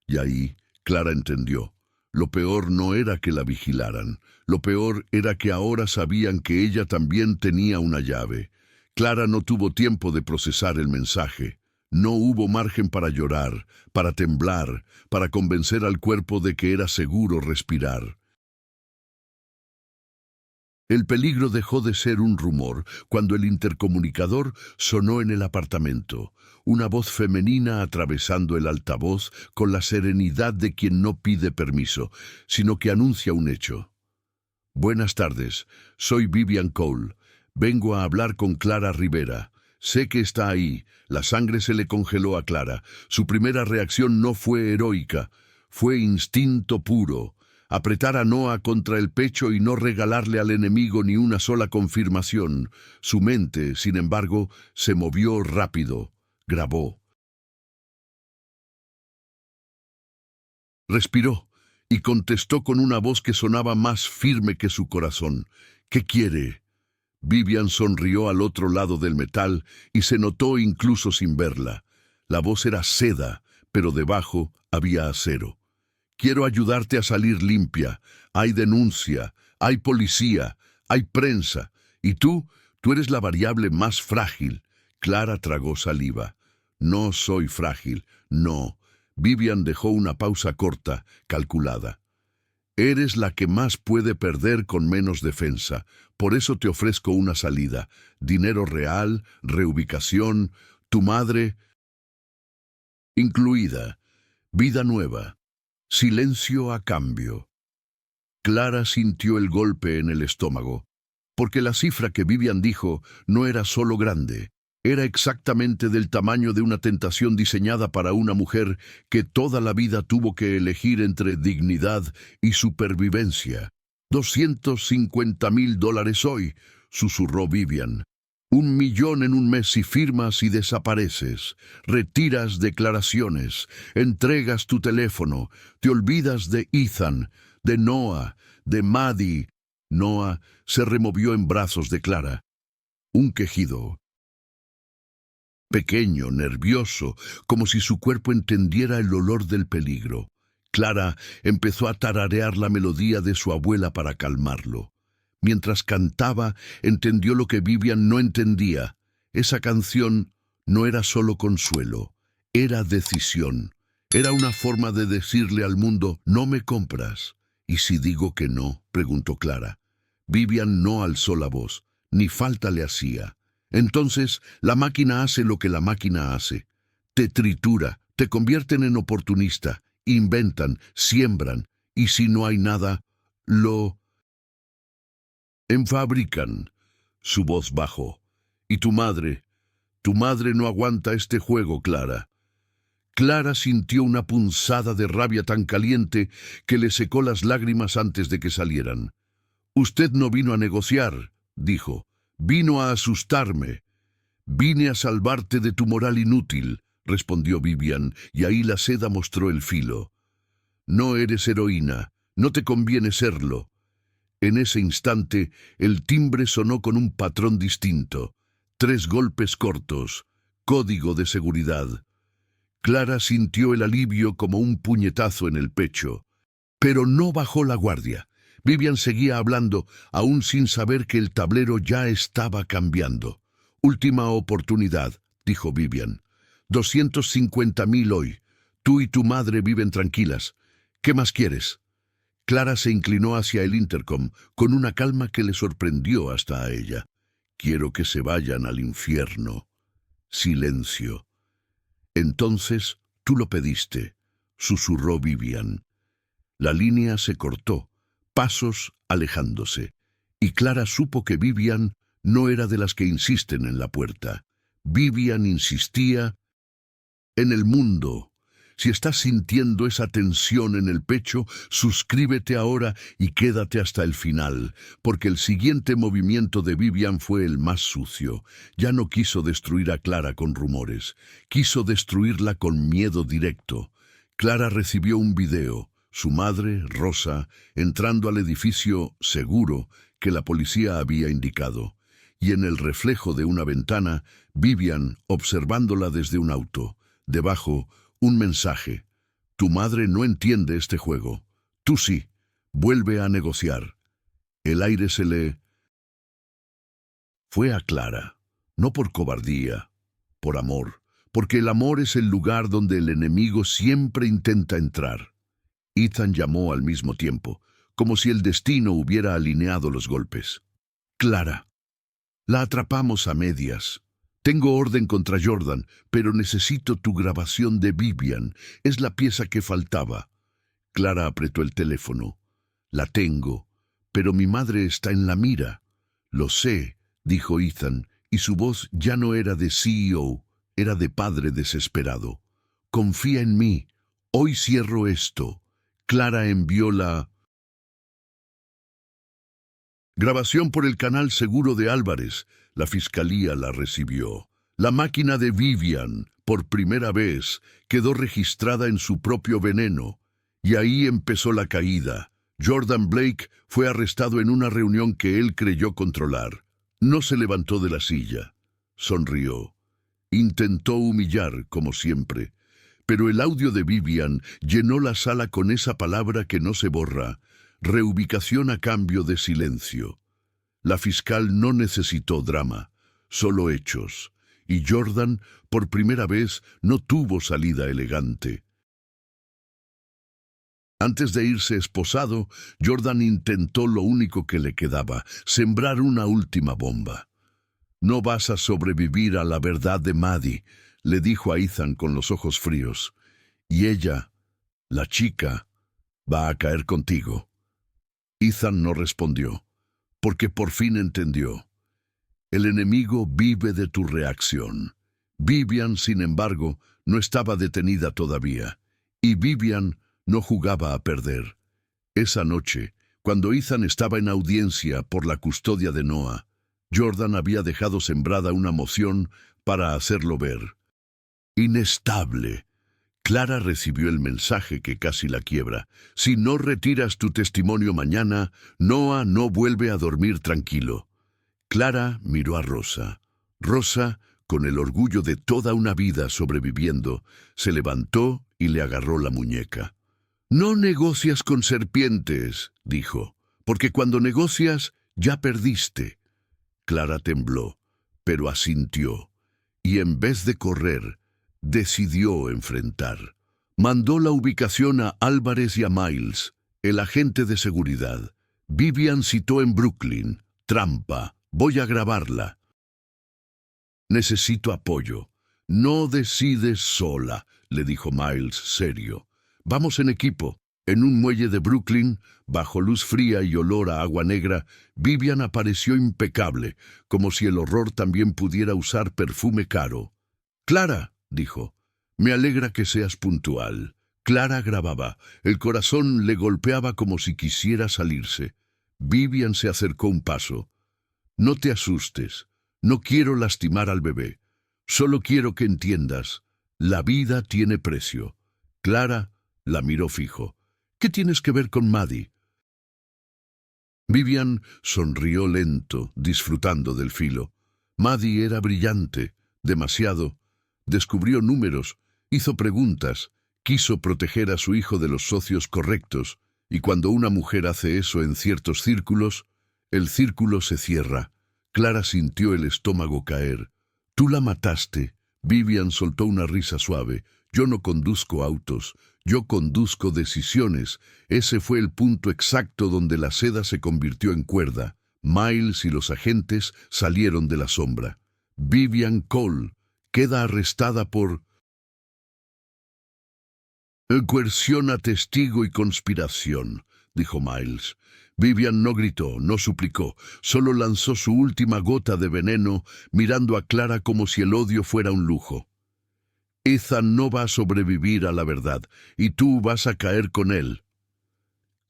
S1: Y ahí, Clara entendió. Lo peor no era que la vigilaran. Lo peor era que ahora sabían que ella también tenía una llave. Clara no tuvo tiempo de procesar el mensaje. No hubo margen para llorar, para temblar, para convencer al cuerpo de que era seguro respirar. El peligro dejó de ser un rumor cuando el intercomunicador sonó en el apartamento. Una voz femenina atravesando el altavoz con la serenidad de quien no pide permiso, sino que anuncia un hecho. Buenas tardes, soy Vivian Cole. Vengo a hablar con Clara Rivera. Sé que está ahí. La sangre se le congeló a Clara. Su primera reacción no fue heroica, fue instinto puro. Apretar a Noah contra el pecho y no regalarle al enemigo ni una sola confirmación. Su mente, sin embargo, se movió rápido. Grabó. Respiró y contestó con una voz que sonaba más firme que su corazón. ¿Qué quiere? Vivian sonrió al otro lado del metal y se notó incluso sin verla. La voz era seda, pero debajo había acero. Quiero ayudarte a salir limpia. Hay denuncia, hay policía, hay prensa. Y tú eres la variable más frágil. Clara tragó saliva. No soy frágil, no. Vivian dejó una pausa corta, calculada. Eres la que más puede perder con menos defensa. Por eso te ofrezco una salida. Dinero real, reubicación, tu madre incluida, vida nueva. Silencio a cambio. Clara sintió el golpe en el estómago, porque la cifra que Vivian dijo no era solo grande, era exactamente del tamaño de una tentación diseñada para una mujer que toda la vida tuvo que elegir entre dignidad y supervivencia. $250,000 hoy, susurró Vivian. 1 millón en un mes si firmas y desapareces, retiras declaraciones, entregas tu teléfono, te olvidas de Ethan, de Noah, de Maddie. Noah se removió en brazos de Clara. Un quejido. Pequeño, nervioso, como si su cuerpo entendiera el olor del peligro. Clara empezó a tararear la melodía de su abuela para calmarlo. Mientras cantaba, entendió lo que Vivian no entendía. Esa canción no era solo consuelo, era decisión. Era una forma de decirle al mundo, no me compras. ¿Y si digo que no?, preguntó Clara. Vivian no alzó la voz, ni falta le hacía. Entonces, la máquina hace lo que la máquina hace. Te tritura, te convierten en oportunista, inventan, siembran, y si no hay nada, lo fabrican. Su voz bajó. «¿Y tu madre? Tu madre no aguanta este juego, Clara». Clara sintió una punzada de rabia tan caliente que le secó las lágrimas antes de que salieran. «Usted no vino a negociar», dijo. «Vino a asustarme». «Vine a salvarte de tu moral inútil», respondió Vivian, y ahí la seda mostró el filo. «No eres heroína, no te conviene serlo». En ese instante, el timbre sonó con un patrón distinto. 3 golpes cortos. Código de seguridad. Clara sintió el alivio como un puñetazo en el pecho. Pero no bajó la guardia. Vivian seguía hablando, aún sin saber que el tablero ya estaba cambiando. «Última oportunidad», dijo Vivian. 250.000 hoy. Tú y tu madre viven tranquilas. ¿Qué más quieres? Clara se inclinó hacia el intercom con una calma que le sorprendió hasta a ella. «Quiero que se vayan al infierno». Silencio. «Entonces, tú lo pediste», susurró Vivian. La línea se cortó, pasos alejándose, y Clara supo que Vivian no era de las que insisten en la puerta. Vivian insistía en el mundo. Si estás sintiendo esa tensión en el pecho, suscríbete ahora y quédate hasta el final, porque el siguiente movimiento de Vivian fue el más sucio. Ya no quiso destruir a Clara con rumores, quiso destruirla con miedo directo. Clara recibió un video, su madre, Rosa, entrando al edificio seguro que la policía había indicado, y en el reflejo de una ventana, Vivian observándola desde un auto. Debajo, un mensaje. «Tu madre no entiende este juego. Tú sí. Vuelve a negociar». El aire se le fue a Clara, no por cobardía, por amor, porque el amor es el lugar donde el enemigo siempre intenta entrar. Ethan llamó al mismo tiempo, como si el destino hubiera alineado los golpes. «Clara, la atrapamos a medias. Tengo orden contra Jordan, pero necesito tu grabación de Vivian. Es la pieza que faltaba». Clara apretó el teléfono. «La tengo, pero mi madre está en la mira». «Lo sé», dijo Ethan, y su voz ya no era de CEO, era de padre desesperado. «Confía en mí. Hoy cierro esto». Clara envió la grabación por el canal seguro de Álvarez. La fiscalía la recibió. La máquina de Vivian, por primera vez, quedó registrada en su propio veneno. Y ahí empezó la caída. Jordan Blake fue arrestado en una reunión que él creyó controlar. No se levantó de la silla. Sonrió. Intentó humillar, como siempre. Pero el audio de Vivian llenó la sala con esa palabra que no se borra. Reubicación a cambio de silencio. La fiscal no necesitó drama, solo hechos, y Jordan, por primera vez, no tuvo salida elegante. Antes de irse esposado, Jordan intentó lo único que le quedaba, sembrar una última bomba. «No vas a sobrevivir a la verdad de Maddie», le dijo a Ethan con los ojos fríos. «Y ella, la chica, va a caer contigo». Ethan no respondió, porque por fin entendió. El enemigo vive de tu reacción. Vivian, sin embargo, no estaba detenida todavía, y Vivian no jugaba a perder. Esa noche, cuando Ethan estaba en audiencia por la custodia de Noah, Jordan había dejado sembrada una moción para hacerlo ver. Inestable. Clara recibió el mensaje que casi la quiebra. «Si no retiras tu testimonio mañana, Noah no vuelve a dormir tranquilo». Clara miró a Rosa. Rosa, con el orgullo de toda una vida sobreviviendo, se levantó y le agarró la muñeca. «No negocias con serpientes», dijo, «porque cuando negocias, ya perdiste». Clara tembló, pero asintió, y en vez de correr, decidió enfrentar. Mandó la ubicación a Álvarez y a Miles, el agente de seguridad. Vivian citó en Brooklyn. «Trampa. Voy a grabarla». «Necesito apoyo». «No decides sola», le dijo Miles, serio. «Vamos en equipo». En un muelle de Brooklyn, bajo luz fría y olor a agua negra, Vivian apareció impecable, como si el horror también pudiera usar perfume caro. «Clara», dijo, «me alegra que seas puntual». Clara grababa. El corazón le golpeaba como si quisiera salirse. Vivian se acercó un paso. «No te asustes. No quiero lastimar al bebé. Solo quiero que entiendas. La vida tiene precio». Clara la miró fijo. «¿Qué tienes que ver con Maddie?» Vivian sonrió lento, disfrutando del filo. Maddie era brillante, demasiado. Descubrió números, hizo preguntas, quiso proteger a su hijo de los socios correctos, y cuando una mujer hace eso en ciertos círculos, el círculo se cierra. Clara sintió el estómago caer. «Tú la mataste». Vivian soltó una risa suave. «Yo no conduzco autos, yo conduzco decisiones». Ese fue el punto exacto donde la seda se convirtió en cuerda. Miles y los agentes salieron de la sombra. Vivian Cole queda arrestada por coerción a testigo y conspiración, dijo Miles. Vivian no gritó, no suplicó, solo lanzó su última gota de veneno, mirando a Clara como si el odio fuera un lujo. «Ethan no va a sobrevivir a la verdad, y tú vas a caer con él».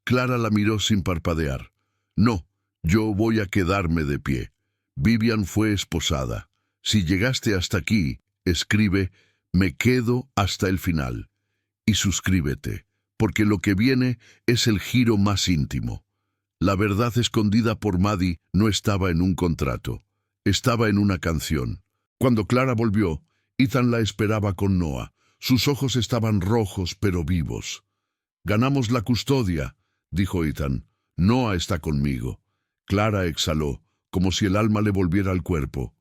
S1: Clara la miró sin parpadear. «No, yo voy a quedarme de pie». Vivian fue esposada. «Si llegaste hasta aquí», escribe, «me quedo hasta el final». Y suscríbete, porque lo que viene es el giro más íntimo. La verdad escondida por Maddie no estaba en un contrato, estaba en una canción. Cuando Clara volvió, Ethan la esperaba con Noah. Sus ojos estaban rojos pero vivos. «Ganamos la custodia», dijo Ethan. «Noah está conmigo». Clara exhaló, como si el alma le volviera al cuerpo.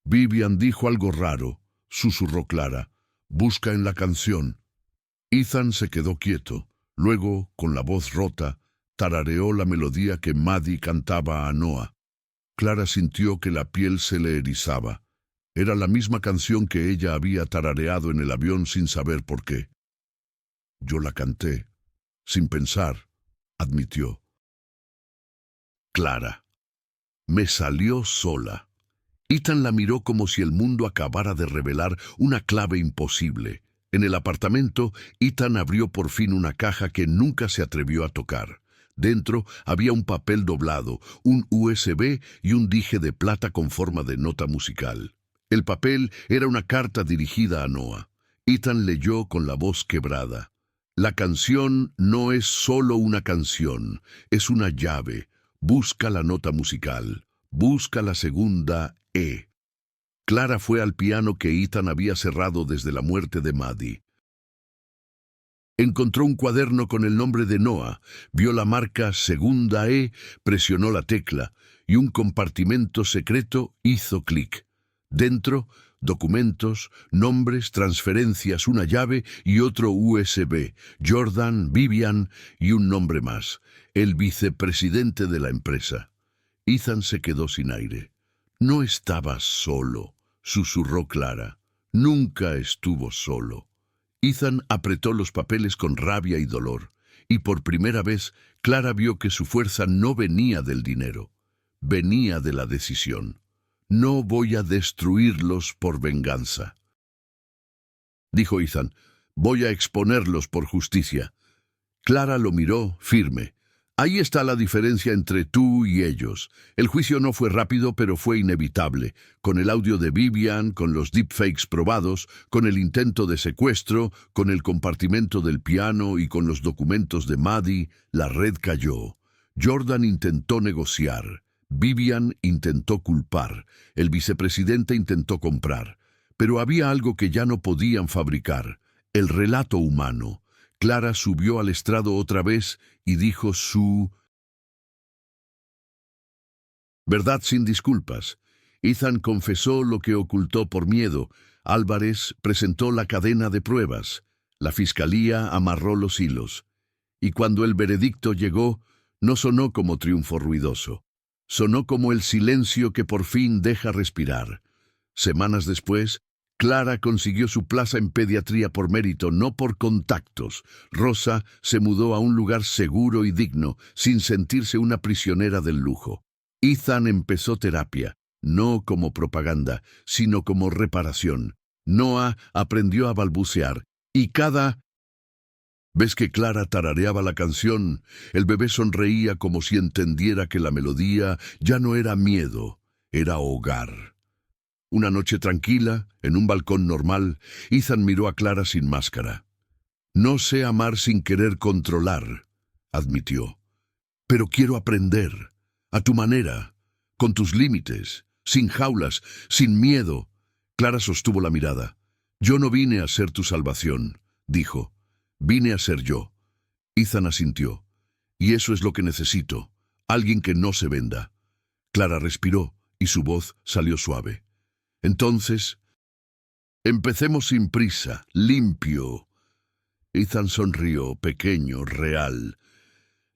S1: «Vivian dijo algo raro», susurró Clara. «Busca en la canción». Ethan se quedó quieto. Luego, con la voz rota, tarareó la melodía que Maddie cantaba a Noah. Clara sintió que la piel se le erizaba. Era la misma canción que ella había tarareado en el avión sin saber por qué. «Yo la canté, sin pensar», admitió. «Clara, me salió sola». Ethan la miró como si el mundo acabara de revelar una clave imposible. En el apartamento, Ethan abrió por fin una caja que nunca se atrevió a tocar. Dentro había un papel doblado, un USB y un dije de plata con forma de nota musical. El papel era una carta dirigida a Noah. Ethan leyó con la voz quebrada. «La canción no es solo una canción, es una llave. Busca la nota musical. Busca la segunda E». Clara fue al piano que Ethan había cerrado desde la muerte de Maddie. Encontró un cuaderno con el nombre de Noah, vio la marca segunda E, presionó la tecla y un compartimento secreto hizo clic. Dentro, documentos, nombres, transferencias, una llave y otro USB, Jordan, Vivian y un nombre más, el vicepresidente de la empresa. Ethan se quedó sin aire. «No estaba solo», susurró Clara. «Nunca estuvo solo». Ethan apretó los papeles con rabia y dolor, y por primera vez Clara vio que su fuerza no venía del dinero, venía de la decisión. «No voy a destruirlos por venganza», dijo Ethan. «Voy a exponerlos por justicia». Clara lo miró firme. «Ahí está la diferencia entre tú y ellos. El juicio no fue rápido, pero fue inevitable. Con el audio de Vivian, con los deepfakes probados, con el intento de secuestro, con el compartimento del piano y con los documentos de Maddie, la red cayó. Jordan intentó negociar. Vivian intentó culpar. El vicepresidente intentó comprar. Pero había algo que ya no podían fabricar: el relato humano». Clara subió al estrado otra vez y dijo su verdad sin disculpas. Ethan confesó lo que ocultó por miedo. Álvarez presentó la cadena de pruebas. La fiscalía amarró los hilos. Y cuando el veredicto llegó, no sonó como triunfo ruidoso. Sonó como el silencio que por fin deja respirar. Semanas después, Clara consiguió su plaza en pediatría por mérito, no por contactos. Rosa se mudó a un lugar seguro y digno, sin sentirse una prisionera del lujo. Ethan empezó terapia, no como propaganda, sino como reparación. Noah aprendió a balbucear, y cada vez que Clara tarareaba la canción, el bebé sonreía como si entendiera que la melodía ya no era miedo, era hogar. Una noche tranquila, en un balcón normal, Ethan miró a Clara sin máscara. No sé amar sin querer controlar, admitió. Pero quiero aprender, a tu manera, con tus límites, sin jaulas, sin miedo. Clara sostuvo la mirada. Yo no vine a ser tu salvación, dijo. Vine a ser yo. Ethan asintió. Y eso es lo que necesito, alguien que no se venda. Clara respiró y su voz salió suave. Entonces, empecemos sin prisa, limpio. Ethan sonrió, pequeño, real.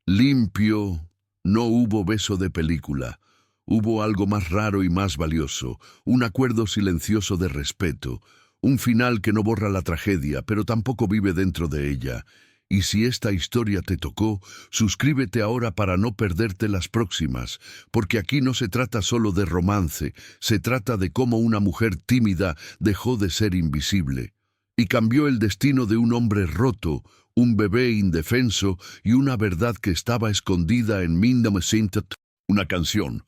S1: Limpio, no hubo beso de película. Hubo algo más raro y más valioso, un acuerdo silencioso de respeto, un final que no borra la tragedia, pero tampoco vive dentro de ella. Y si esta historia te tocó, suscríbete ahora para no perderte las próximas, porque aquí no se trata solo de romance, se trata de cómo una mujer tímida dejó de ser invisible y cambió el destino de un hombre roto, un bebé indefenso y una verdad que estaba escondida en Mindamasintat, una canción.